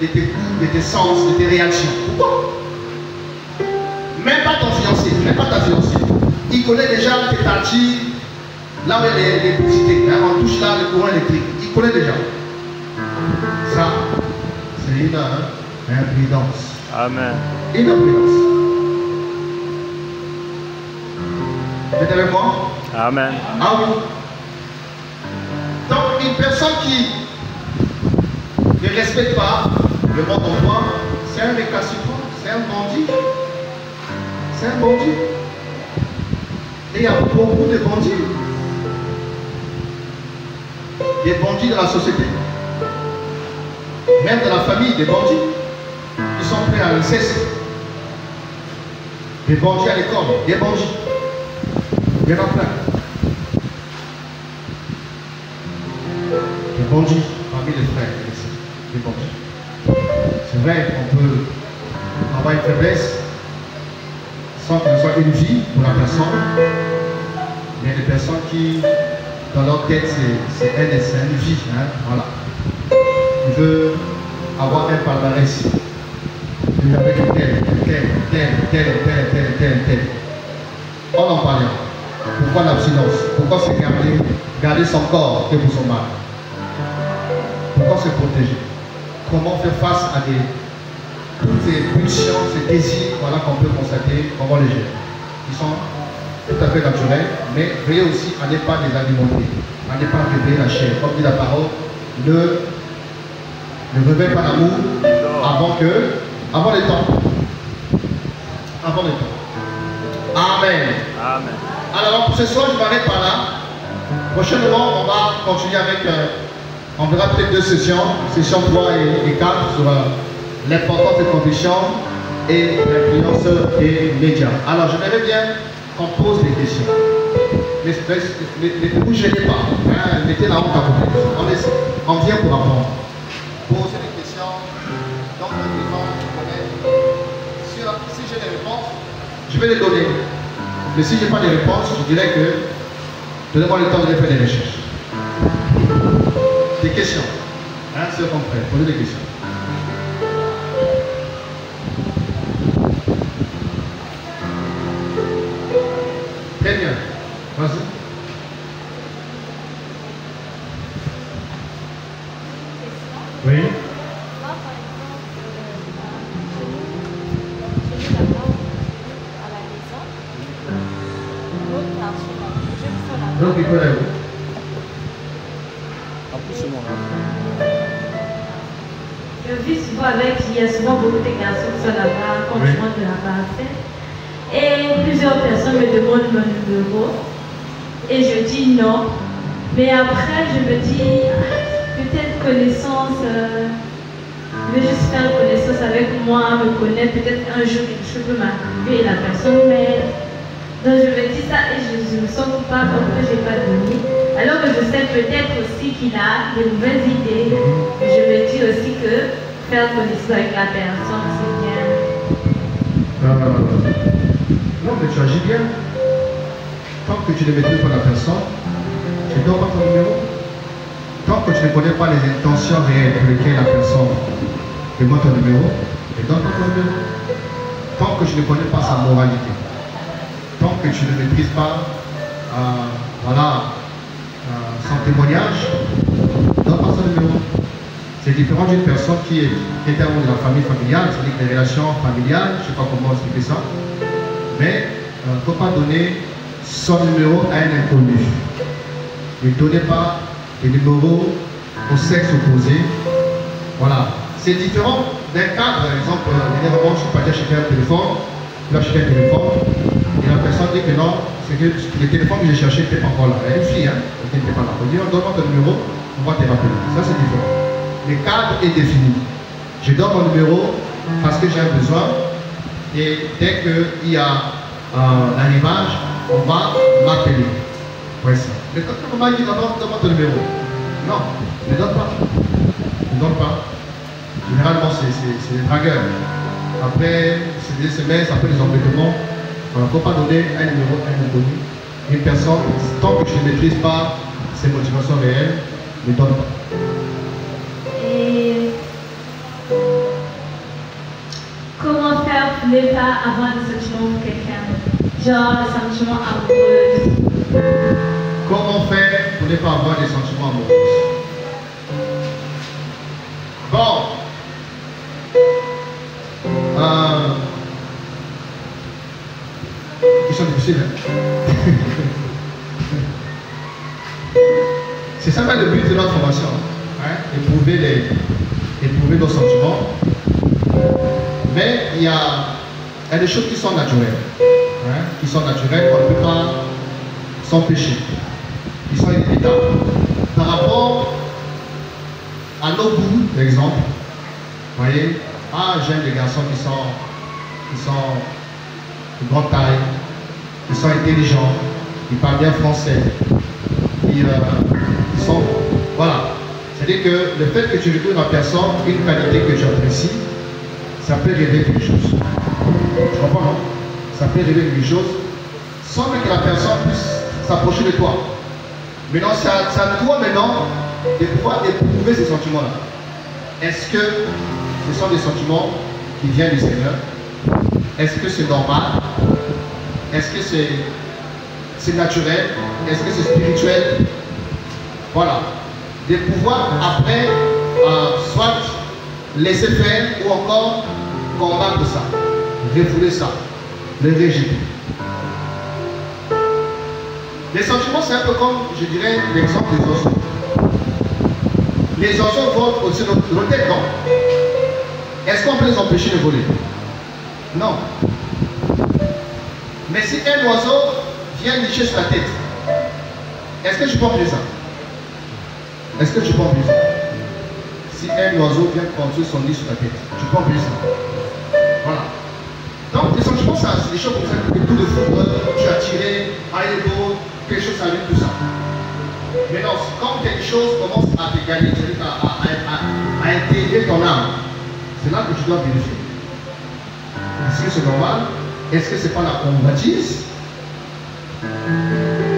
tes goûts, de tes sens, de tes réactions. Pourquoi? Même pas ton fiancé, même pas ta fiancée. Il connaît déjà tes parties, là où il y a l'électricité. Hein, on touche là le courant électrique. Il connaît déjà. Ça, c'est une imprudence. Amen. Une imprudence. Vous êtes avec moi? Amen. Ah oui. Donc, une personne qui ne respecte pas le mode d'emploi, c'est un récalcitrant, c'est un bandit. C'est un bandit. Et il y a beaucoup de bandits. Des bandits dans la société. Même dans la famille, des bandits. Qui sont prêts à l'inceste. Des bandits à l'école, des bandits. Il y en a plein. Des bandits parmi les frères et les sœurs. Des bandits. C'est vrai qu'on peut avoir une faiblesse sans que ce soit une vie pour la personne, mais des personnes qui, dans leur tête, c'est une vie. Hein, voilà. Il veut avoir un palmarès. Il veut avec tel. On en parle. Pourquoi l'abstinence? Pourquoi se garder son corps que pour son mal? Pourquoi se protéger? Comment faire face à toutes ces pulsions, ces désirs, voilà, qu'on peut constater, comment les gérer? Ils sont tout à fait naturels, mais veillez aussi à ne pas les alimenter, à ne pas réveiller la chair. Comme dit la parole, ne réveille pas l'amour avant le temps. Avant le temps. Amen. Amen. Alors pour ce soir, je m'arrête par là. Prochainement, on va continuer avec, on verra peut-être 2 sessions, session 3 et 4 sur l'importance des convictions et l'influence des médias. Alors j'aimerais bien qu'on pose des questions. Ne vous gênez pas, hein, mettez la honte à côté. On vient pour apprendre. Posez des questions, donc si j'ai des réponses, je vais les donner. Mais si je n'ai pas de réponse, je dirais que donnez-moi le temps de faire des recherches. Des questions. Hein, c'est au contraire. Posez des questions. Très bien. Vas-y. Oui. Donc, il faut aller où? Je vis souvent avec, il y a souvent beaucoup de garçons qui sont là-bas, quand je rentre de la base. Et plusieurs personnes me demandent mon numéro. Et je dis non. Mais après, je me dis, peut-être connaissance, je vais juste faire connaissance avec moi, me connaître, peut-être un jour quelque chose peut m'arriver et la personne m'aide. Donc je me dis ça et je me sens coupable parce que je n'ai pas donné. Alors que je sais peut-être aussi qu'il a de nouvelles idées. Je me dis aussi que faire connaissance avec la personne, c'est bien. Non, mais tu agis bien. Tant que tu ne maîtrises pas la personne, tu ne donnes pas ton numéro. Tant que tu ne connais pas les intentions réelles pour lesquelles la personne demande ton numéro, ne donne pas ton numéro. Tant que tu ne connais pas sa moralité. Tant que tu ne maîtrises pas son témoignage, donne pas son numéro. C'est différent d'une personne qui est un membre de la famille familiale, c'est-à-dire des relations familiales, je ne sais pas comment expliquer ça, mais il ne faut pas donner son numéro à un inconnu. Ne donnez pas des numéros au sexe opposé. Voilà. C'est différent d'un cas, par exemple, dernièrement, je suis parti acheter un téléphone, je vais acheter un téléphone, et la personne dit que non, c'est que le téléphone que j'ai cherché n'était pas encore là. Elle est une fille, hein, elle n'était pas là. On dit, donne-moi ton numéro, on va te rappeler. Ça, c'est différent. Le cadre est défini. Je donne mon numéro parce que j'ai un besoin, et dès qu'il y a un arrivage, on va m'appeler. Ouais, ça. Mais quand on m'a dit, donne-moi ton numéro. Non, ne donne pas. Ne donne pas. Généralement, c'est des dragueurs. Après, c'est des SMS, après des embêtements. Il ne faut pas donner un numéro à un inconnu. Une personne, tant que je ne maîtrise pas ses motivations réelles, ne donne pas. Et comment faire pour ne pas avoir des sentiments pour quelqu'un? Genre des sentiments amoureux. Comment faire pour ne pas avoir des sentiments amoureux? Bon. Ils sont difficiles. C'est ça le but de notre formation. Hein? Éprouver nos sentiments. Mais il y a des choses qui sont naturelles. Hein? Qui sont naturelles, qu'on ne peut pas s'empêcher. Qui sont inévitables. Par rapport à nos goûts, par exemple. Vous voyez, j'aime des garçons qui sont de grande taille, qui sont intelligents, qui parlent bien français, qui sont... Voilà. C'est-à-dire que le fait que tu retrouves dans la personne une qualité que tu apprécies, ça peut révéler quelque chose. Tu comprends, non? Ça peut révéler quelque chose sans que la personne puisse s'approcher de toi. Maintenant, c'est à toi maintenant de pouvoir éprouver ces sentiments-là. Est-ce que ce sont des sentiments qui viennent du Seigneur? Est-ce que c'est normal? Est-ce que c'est naturel? Est-ce que c'est spirituel? Voilà. De pouvoir après, soit laisser faire ou encore combattre ça, refouler ça, le rejeter. Les sentiments, c'est un peu comme, je dirais, l'exemple des oiseaux. Les oiseaux volent au-dessus de notre tête, non? Est-ce qu'on peut les empêcher de voler? Non. Mais si un oiseau vient nicher sur la tête, est-ce que tu peux empêcher ça? Est-ce que tu peux empêcher ça? Si un oiseau vient construire son nid sur la tête, tu peux empêcher ça? Voilà. Donc les sentiments, c'est des choses comme ça, des coups de foudre, tu es attiré, il est beau, quelque chose s'allume, tout ça. Mais non, quand quelque chose commence à te gagner, à intégrer ton âme, c'est là que tu dois vérifier. Est-ce que c'est normal? Est-ce que ce n'est pas la convoitise?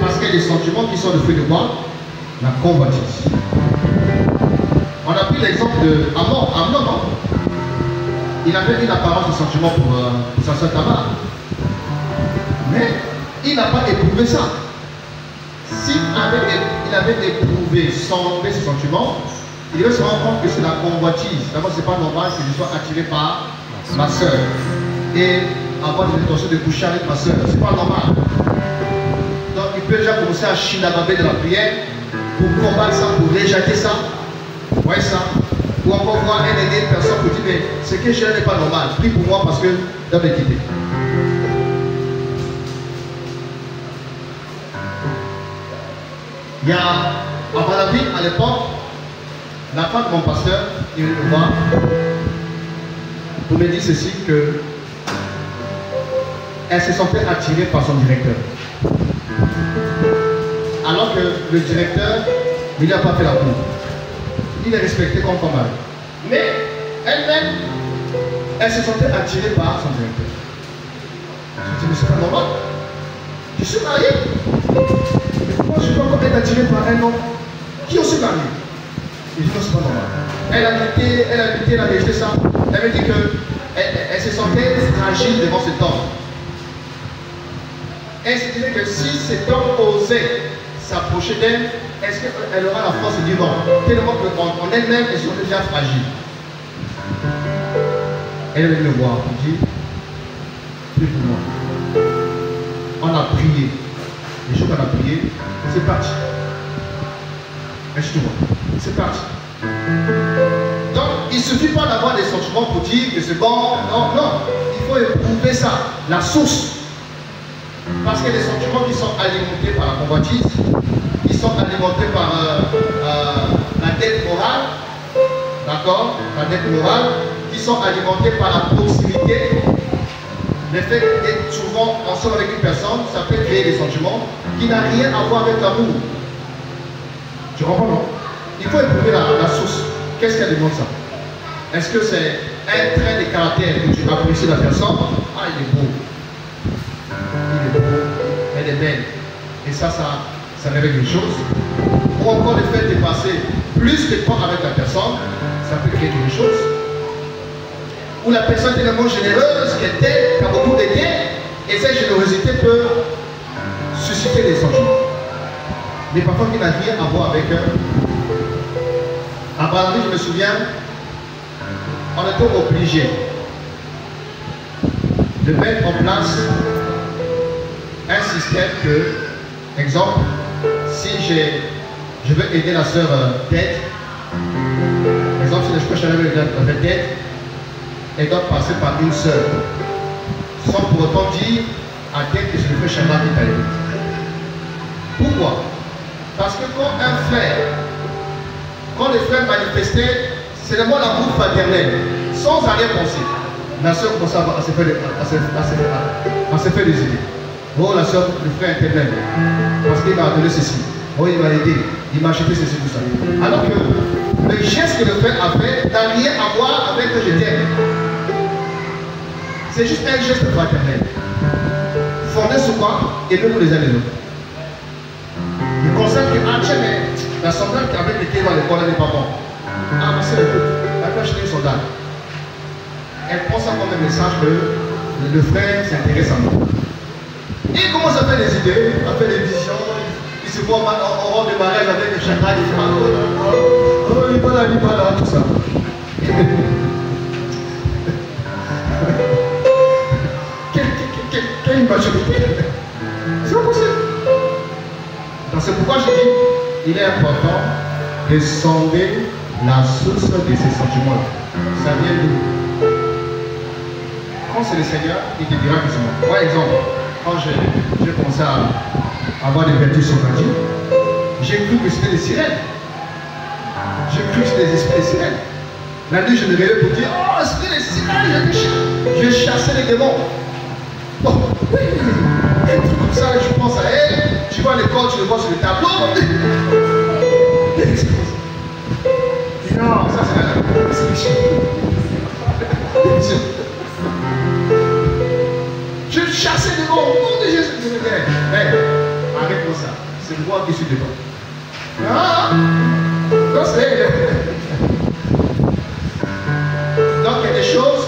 Parce qu'il y a des sentiments qui sont le fruit de quoi? La convoitise. On a pris l'exemple de Amnon. Amnon, non? Il avait une apparence de sentiment pour sa soeur Tamar. Mais il n'a pas éprouvé ça. S'il avait éprouvé, sondé ses sentiments, il devait se rendre compte que c'est la convoitise. D'abord, ce n'est pas normal que je sois attiré par ma soeur et avoir des intentions de coucher avec ma soeur. Ce n'est pas normal. Donc, il peut déjà commencer à chinababer de la prière pour combattre ça, pour rejeter ça. Vous voyez ça? Ou encore voir un aîné, une personne qui dit, mais ce que je n'est pas normal. Prie pour moi parce que je dois me quitter. Il y a, à Malawi, à l'époque, la femme de mon pasteur, il est me voir pour me dire ceci, que elle se sentait attirée par son directeur. Alors que le directeur, il n'a pas fait la cour. Il est respecté comme mari. Mais elle-même, elle se sentait attirée par son directeur. Je dis, mais c'est pas normal. Je suis marié. Mais pourquoi je dois encore être attiré par un homme qui est aussi marié? Il dit, non, c'est pas normal. Elle a lutté, elle a rejeté ça. Elle me dit qu'elle se sentait fragile devant cet homme. Elle se disait que si cet homme osait s'approcher d'elle, est-ce qu'elle aura la force de dire non? Tellement qu'en elle-même, elle se déjà fragile. Elle est venue me voir, elle dit, prie pour moi. On a prié. Les jours qu'on a prié, c'est parti. Est-ce que tu vois? C'est parti. Donc, il ne suffit pas d'avoir des sentiments pour dire que c'est bon. Non, non. Il faut éprouver ça, la source. Parce qu'il y a des sentiments qui sont alimentés par la convoitise, qui sont alimentés par la dette morale, d'accord? La dette morale, qui sont alimentés par la proximité. Le fait d'être souvent ensemble avec une personne, ça peut créer des sentiments qui n'ont rien à voir avec l'amour. Tu comprends, non? Il faut éprouver la source. Qu'est-ce qu'elle demande ça? Est-ce que c'est un trait de caractère que tu apprécies la personne? Ah, il est beau. des mails. Et ça révèle une chose. Ou encore le fait de passer plus de temps avec la personne, ça peut créer quelque chose. Ou la personne est tellement généreuse qu'elle t'aide, qu'elle a beaucoup d'aider, et cette générosité peut susciter des sentiments. Mais parfois, qui n'a rien à voir avec eux. À Brandry, je me souviens, on était obligé de mettre en place un système que, exemple, si je veux aider la sœur tête, exemple, si je peux changer avec tête, elle doit passer par une sœur, sans pour autant dire à tête que c'est le frère Chama qui t'a aidé. Pourquoi? Parce que quand les frères manifestaient, c'est le mot l'amour fraternel, sans arrière-pensée. La soeur commence à se faire des idées. Oh, la soeur, le frère est tel, parce qu'il m'a donné ceci. Oh, il m'a aidé, il m'a acheté ceci, tout ça. Alors que le geste que le frère a fait n'a rien à voir avec que je t'aime. C'est juste un geste fraternel. Fondé sur quoi? Aimez-vous les uns les autres. Le concept que, ah tiens, mais la soldat avec laquelle va à l'école, elle n'est pas bon. Ah, ma soeur, écoute, elle peut acheter une soldat. Elle prend ça comme un message que le frère s'intéresse à nous. Et il commence à faire des idées, à faire des visions. Il se voit en robe de mariage avec le chakra, il dit oh, il n'est pas là, tout ça. Quelle immaturité! C'est pas possible. Donc c'est pourquoi je dis, il est important de sonder la source de ces sentiments. Ça vient d'où? Quand c'est le Seigneur, il te dira que c'est moi. Par exemple, quand j'ai commencé à avoir des vertus sur ma vie, j'ai cru que c'était des sirènes. J'ai cru que c'était des esprits de sirènes. La nuit, je me réveillais pour dire, oh, c'était des sirènes, je chassais les démons. Bon, oui, un truc comme ça, je pense à elle, tu vas à l'école, tu le vois sur le tableau. Non, ça c'est je chassais les démons, au nom de Jésus. Je me disais, hey, arrête-moi ça, c'est moi qui suis devant. Ah, non, c'est elle. Donc il y a des choses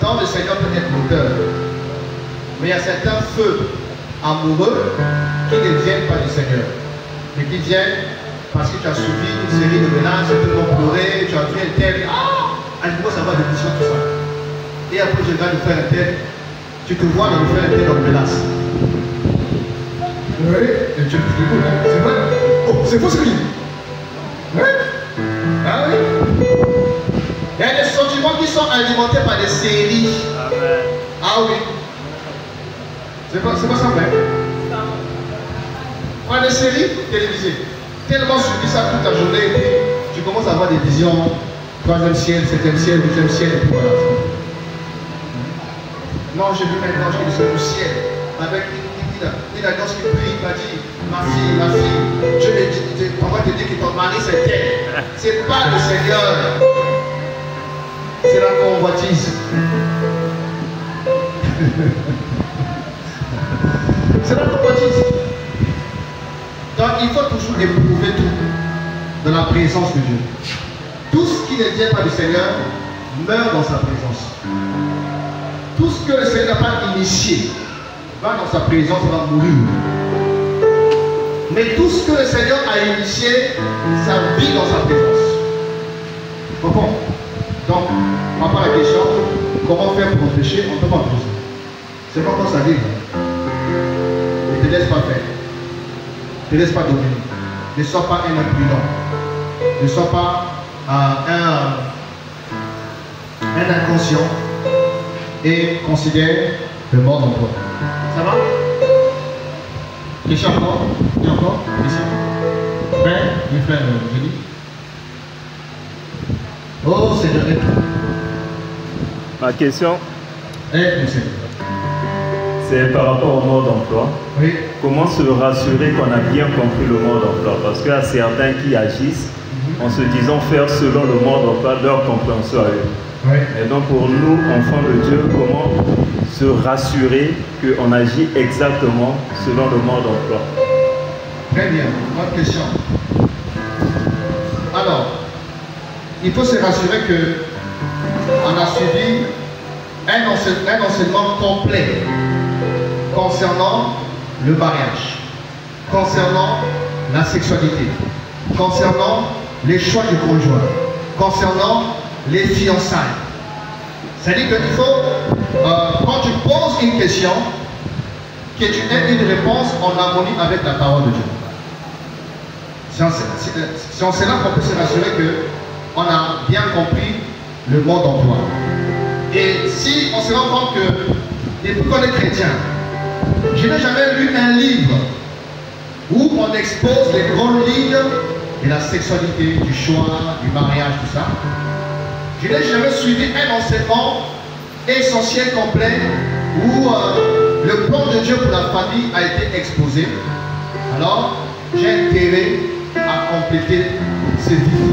dont le Seigneur peut être l'auteur. Mais il y a certains feux amoureux qui ne viennent pas du Seigneur, mais qui viennent parce que tu as suivi une série de ménages, tu as tellement pleuré, tu as vu un tel, ah, je commence à avoir des visions, tout ça. Et après, je regarde le frère un tel, tu te vois dans le frère un tel dans le menace. Oui, et tu te dis, c'est vrai? Oh, c'est faux ce que je dis. Oui? Ah oui? Il y a des sentiments qui sont alimentés par des séries. Amen. Ah oui. C'est pas ça vrai. Par des séries télévisées. Tellement suivi ça toute la journée et puis tu commences à avoir des visions. 3e ciel, 7e ciel, 8e ciel et puis voilà. Non, j'ai vu maintenant j'ai vu du ciel avec une annonce qui prie, qui m'a dit ma fille, on va te dire que ton mari c'est tel. C'est pas le Seigneur. C'est la convoitise. C'est la convoitise. Donc il faut toujours éprouver tout dans la présence de Dieu. Tout ce qui ne vient pas du Seigneur meurt dans sa présence. Tout ce que le Seigneur n'a pas initié va dans sa présence, va mourir. Mais tout ce que le Seigneur a initié, ça vit dans sa présence. Comprends? Donc, on n'a pas la question, comment faire pour empêcher, on ne peut pas poser. C'est pas comme ça dit. Ne te laisse pas faire. Ne te laisse pas dominer. Ne sois pas un imprudent. Ne sois pas un inconscient et considère le monde en toi. Ça va? Question encore? Et encore? Question? Frère, mes frères, je dis. Oh Seigneur. Ma question, Seigneur. C'est par rapport au mode d'emploi. Oui. Comment se rassurer qu'on a bien compris le mode d'emploi? Parce qu'il y a certains qui agissent en se disant faire selon le mode d'emploi leur compréhension à eux. Oui. Et donc pour nous, enfants de Dieu, comment se rassurer qu'on agit exactement selon le mode d'emploi? Très bien, bonne question. Alors, il faut se rassurer qu'on a suivi un enseignement complet concernant le mariage, concernant la sexualité, concernant les choix du conjoint, concernant les fiançailles. C'est-à-dire qu'il faut, quand tu poses une question, que tu aies une réponse en harmonie avec la parole de Dieu. C'est en cela qu'on peut se rassurer qu'on a bien compris le mode d'emploi. Et si on se rend compte que, depuis qu'on est chrétien, je n'ai jamais lu un livre où on expose les grandes lignes de la sexualité, du choix, du mariage, tout ça. Je n'ai jamais suivi un enseignement essentiel, complet, où le plan de Dieu pour la famille a été exposé. Alors, j'ai intérêt à compléter ces vies.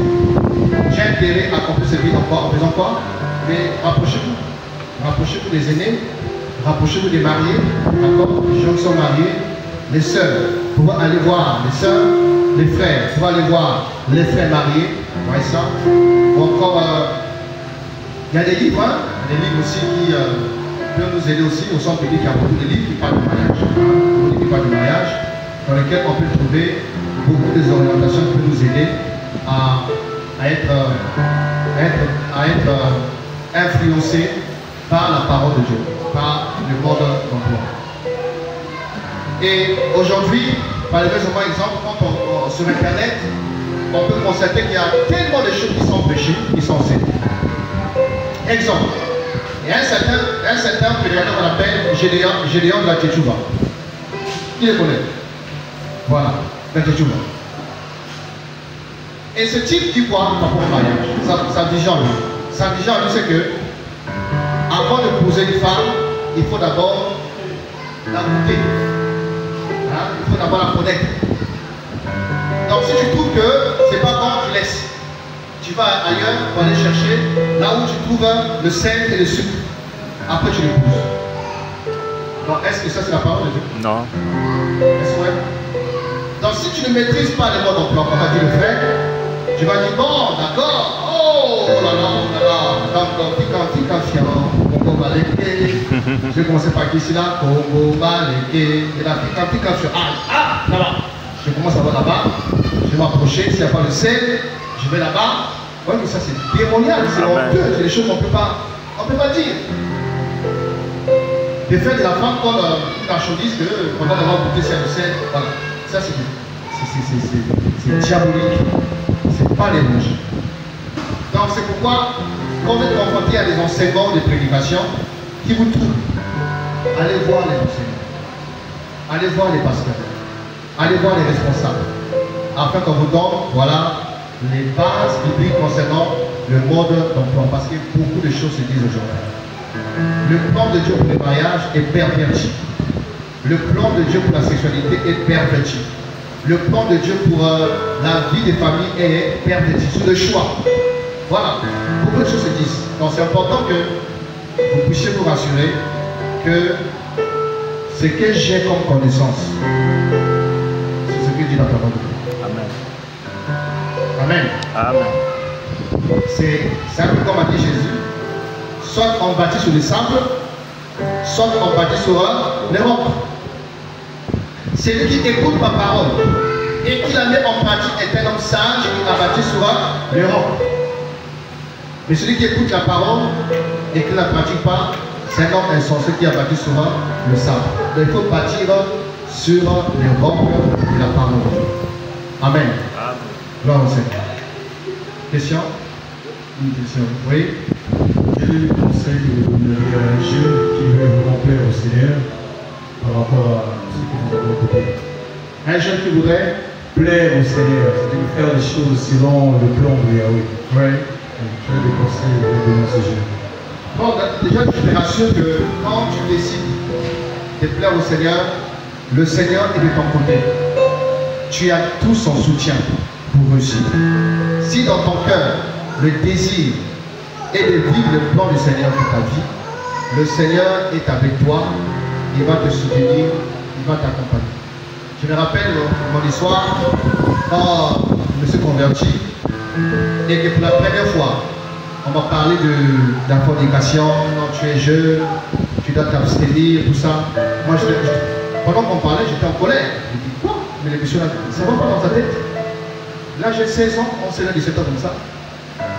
J'ai intérêt à compléter ces vies en faisant quoi? Mais rapprochez-vous. Rapprochez-vous des aînés, rapprochez-vous des mariés, d'accord? Les gens qui sont mariés, les sœurs, pour aller voir les sœurs, les frères, pour aller voir les frères mariés, vous voyez ça? Ou encore, il y a des livres, hein? Des livres aussi qui peuvent nous aider aussi. Au centre public, il y a beaucoup de livres qui parlent du mariage. Beaucoup de livres qui parlent du mariage, dans lesquels on peut trouver beaucoup des orientations qui peuvent nous aider à être influencés par la parole de Dieu, par le mode d'emploi. Et aujourd'hui, par exemple, quand on sur Internet, on peut constater qu'il y a tellement de choses qui sont prêchées, qui sont enseignées. Exemple, il y a un certain pédagogue qu'on appelle Gédéon de la Tchétchouva. Qui les connaît? Voilà, la Tchétchouva. Et ce type dit quoi par rapport au mariage? Sa vision, lui, c'est que avant de poser une femme, il faut d'abord la goûter. Hein? Il faut d'abord la connaître. Donc si tu trouves que c'est pas bon, tu laisses. Tu vas ailleurs pour aller chercher là où tu trouves le sel et le sucre. Après tu l'épouses. Donc est-ce que ça c'est la parole de Dieu? Non. Est-ce vrai? Donc si tu ne maîtrises pas les modes d'emploi, comme a dit le frère, tu vas dire bon, d'accord, oh là là, donc tika fiant, Congo Baleke. Je vais commencer par ici là, Congo Baleke, et là tika fiant, là-bas. Je commence à voir là-bas, je vais m'approcher, s'il n'y a pas le sel, je vais là-bas. Oui, mais ça c'est démonial, c'est honteux, c'est des choses qu'on ne peut pas dire. Les faits de la femme comme une marchandise qu'on va d'avoir goûté sur le sel, voilà. Ça c'est diabolique, c'est pas l'évangile. Donc c'est pourquoi, quand vous êtes confronté à des enseignements de prédication qui vous trouvent, allez voir les enseignants, allez voir les pasteurs, allez voir les responsables, afin qu'on vous donne, voilà, les bases bibliques concernant le mode d'emploi, parce que beaucoup de choses se disent aujourd'hui. Le plan de Dieu pour le mariage est perverti. Le plan de Dieu pour la sexualité est perverti. Le plan de Dieu pour la vie des familles est perverti. C'est le choix. Voilà. Beaucoup de choses se disent. Donc c'est important que vous puissiez vous rassurer que ce que j'ai comme connaissance, c'est ce que dit la parole de Dieu. Amen. Amen. Amen. C'est un peu comme a dit Jésus. Soit on bâtit sur les sables, soit on bâtit sur les rocs. Celui qui écoute ma parole et qui la met en pratique est un homme sage qui a bâti sur les rocs. Mais celui qui écoute la parole et qui ne la pratique pas, c'est un homme insensé qui a bâti sur le sable. Donc il faut bâtir sur les rocs de la parole de Dieu. Amen. Gloire au Seigneur. Question? Une question. Oui. Quel conseil vous donneriez à un jeune qui veut vraiment plaire au Seigneur par rapport à ce que vous avez écouté? Un jeune qui voudrait plaire au Seigneur, c'est-à-dire faire des choses selon le plan de Yahweh. Oui. Quel des conseils vous donnez à ce jeune? Bon, déjà, je te rassure que quand tu décides de plaire au Seigneur, le Seigneur est de ton côté. Tu as tout son soutien pour réussir. Si dans ton cœur, le désir et de vivre le plan du Seigneur pour ta vie, le Seigneur est avec toi, il va te soutenir, il va t'accompagner. Je me rappelle mon histoire quand je me suis converti et que pour la première fois, on m'a parlé de la fornication, non, tu es jeune, tu dois t'abstenir, tout ça. Moi, pendant qu'on parlait, j'étais en colère. Je dis quoi? Mais les messieurs, ça va pas dans ta tête? Là, j'ai 16 ans, on s'est là 17 ans comme ça.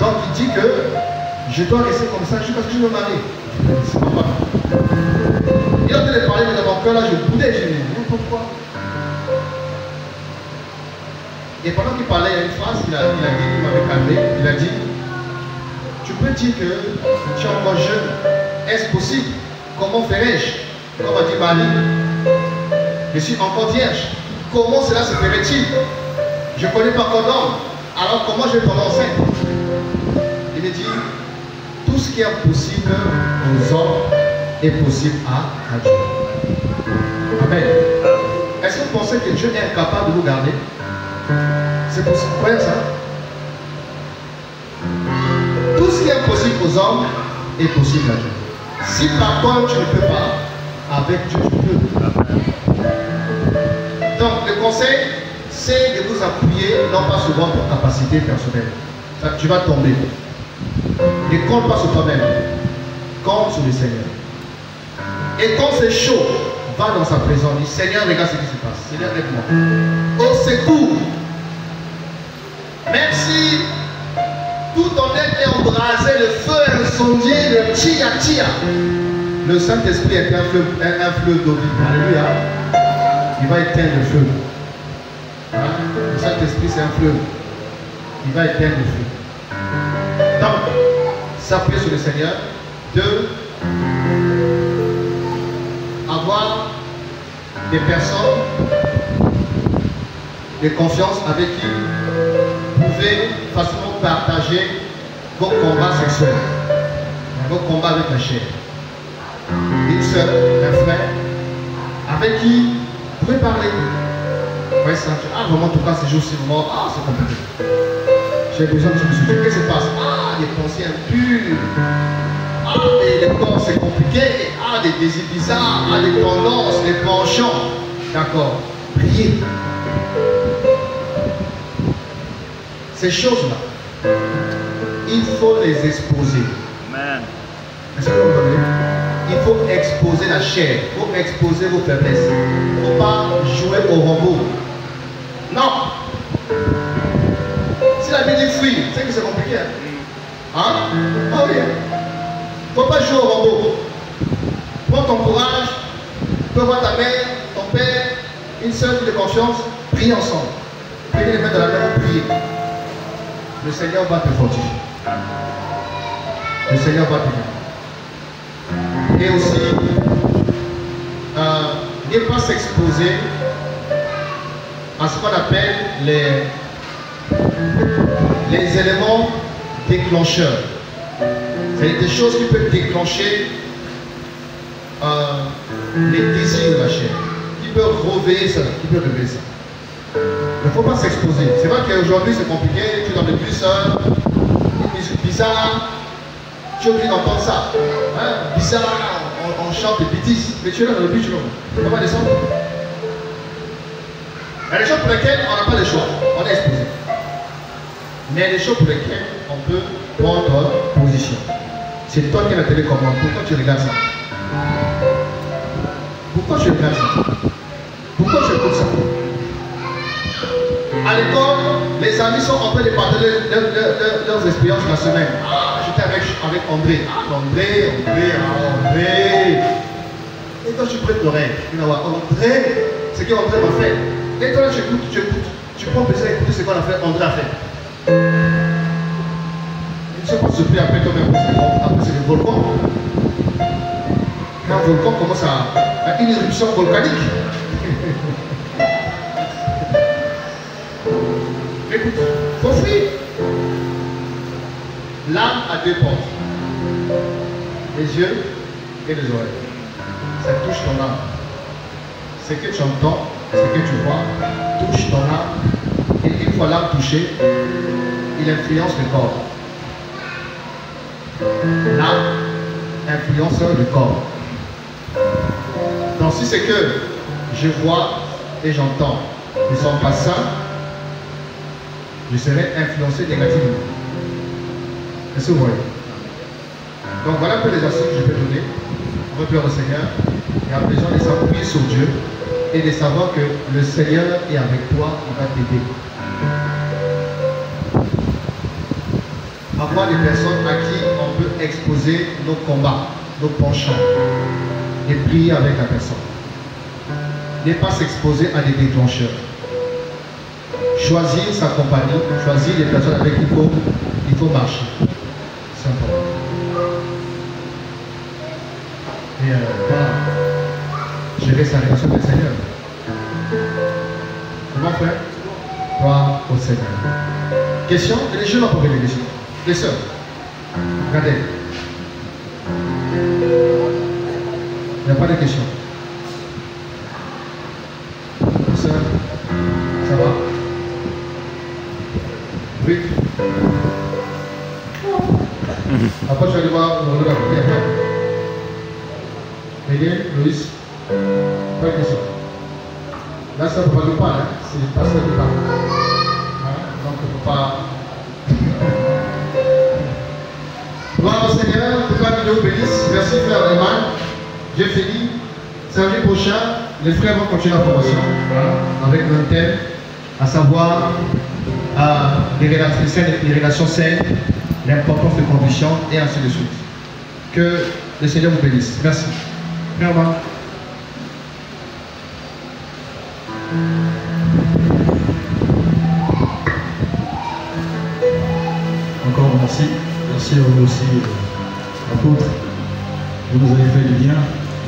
Donc, il dit que je dois rester comme ça jusqu'à ce que je me marie. C'est pas mal. Il a en train de parler, mais dans mon cœur, là, je boudais, je dis, mais pourquoi? Et pendant qu'il parlait, il y a une phrase qu'il a dit, il m'avait calmé, il a dit, tu peux dire que tu es encore jeune, est-ce possible? Comment ferais-je? Comme a dit Marie, je suis encore vierge, comment cela se ferait-il? Je ne connais pas encore d'homme, alors comment je vais tomber enceinte? Il me dit, tout ce qui est possible aux hommes est possible à Dieu. Amen. Est-ce que vous pensez que Dieu est incapable de vous garder? C'est possible, vous voyez ça? Tout ce qui est possible aux hommes est possible à Dieu. Si par contre tu ne peux pas, avec Dieu tu peux. Donc le conseil, c'est de vous appuyer non pas sur votre capacité personnelle. Tu vas tomber. Ne compte pas sur toi-même. Compte sur le Seigneur. Et quand c'est chaud, va dans sa présence. Dis Seigneur, regarde ce qui se passe. Seigneur, aide-moi. Au secours. Même si tout ton être est embrasé, le feu est incendié, le tia. Le Saint-Esprit est un feu d'eau vive. Alléluia. Il va éteindre le feu. Hein? Le Saint-Esprit, c'est un feu. Il va éteindre le feu. Donc, s'appuyer sur le Seigneur. 2. Avoir des personnes de confiance avec qui vous pouvez facilement partager vos combats sexuels, vos combats avec la chair. Une soeur, un frère, avec qui vous pouvez parler. Vous voyez ça? Ah, vraiment, en tout cas, ces jours-ci, vraiment, ah, c'est compliqué. J'ai besoin de me soutenir. Qu'est-ce qui se passe? Ah, des pensées impures. Ah, mais le corps, c'est compliqué. Ah, des désirs bizarres. Ah, des tendances, des penchants. D'accord. Priez. Ces choses-là, il faut les exposer. Amen. Est-ce que vous comprenez? Il faut exposer la chair. Il faut exposer vos faiblesses. Il ne faut pas jouer au robot. Non. Si la Bible dit fuir, c'est que c'est compliqué. Hein? Ah oui. Il ne faut pas jouer au robot. Prends ton courage. Tu peux voir ta mère, ton père, une seule de confiance. Priez ensemble. Priez les mains de la main, priez. Le Seigneur va te fortifier. Le Seigneur va te guider. Et aussi, ne pas s'exposer à ce qu'on appelle les éléments déclencheurs. C'est des choses qui peuvent déclencher les désirs de la chair, qui peuvent réveiller ça, Il ne faut pas s'exposer. C'est vrai qu'aujourd'hui c'est compliqué, tu es dans le bus, une musique bizarre, tu es obligé d'entendre ça. Hein? Bizarre, on chante des bêtises, mais tu es là dans le bus, tu ne peux pas descendre. Il y a des choses pour lesquelles on n'a pas le choix, on est exposé. Mais il y a des choses pour lesquelles on peut prendre position. C'est toi qui as la télécommande, pourquoi tu regardes ça? Pourquoi tu regardes ça? Pourquoi tu écoutes ça? À l'école, les amis sont en train de partager leurs expériences la semaine. Ah, j'étais avec André. Ah, André. Et toi, tu prêtes l'oreille. André, c'est ce qu'André m'a fait. Et toi, tu écoutes. Tu prends plaisir à écouter ce qu'on a fait, André a fait. Il ne se passe plus après toi-même. Après, c'est le volcan. Quand un volcan commence à une éruption volcanique. Écoute, il faut fuir. L'âme a deux portes. Les yeux et les oreilles. Ça touche ton âme. Ce que tu entends, ce que tu vois, touche ton âme. Et une fois l'âme touchée, il influence le corps. L'âme influence le corps. Donc si c'est que je vois et j'entends ne sont pas sains, je serai influencé négativement. Est-ce que vous voyez? Donc voilà un peu les astuces que je peux donner. On veut le Seigneur. Il y a besoin de s'appuyer sur Dieu et de savoir que le Seigneur est avec toi, il va t'aider. Avoir des personnes à qui on peut exposer nos combats, nos penchants et prier avec la personne. Ne pas s'exposer à des déclencheurs. Choisir sa compagnie, choisir les personnes avec qui il faut marcher. C'est important. Et voilà. Gérer sa relation avec le Seigneur. Comment frère? Toi au Seigneur. Question? Et les jeunes vont poser des questions. Les sœurs. Regardez. Il n'y a pas de questions. Les sœurs, ça va? Oui. Après, je vais aller voir le regard. Miguel, Louis, pas de question. Là, ça ne peut pas nous parler, hein? C'est le pasteur qui parle. Hein? Donc, on ne peut pas. Gloire au Seigneur, que Dieu vous bénisse. Merci, frère Eman. J'ai fini. Samedi prochain, les frères vont continuer la formation avec un thème, à savoir les relations saines, l'importance de conditions et ainsi de suite. Que le Seigneur vous bénisse. Merci. Frère Eman. Encore merci. Merci à vous aussi, apôtres. Vous nous avez fait du bien.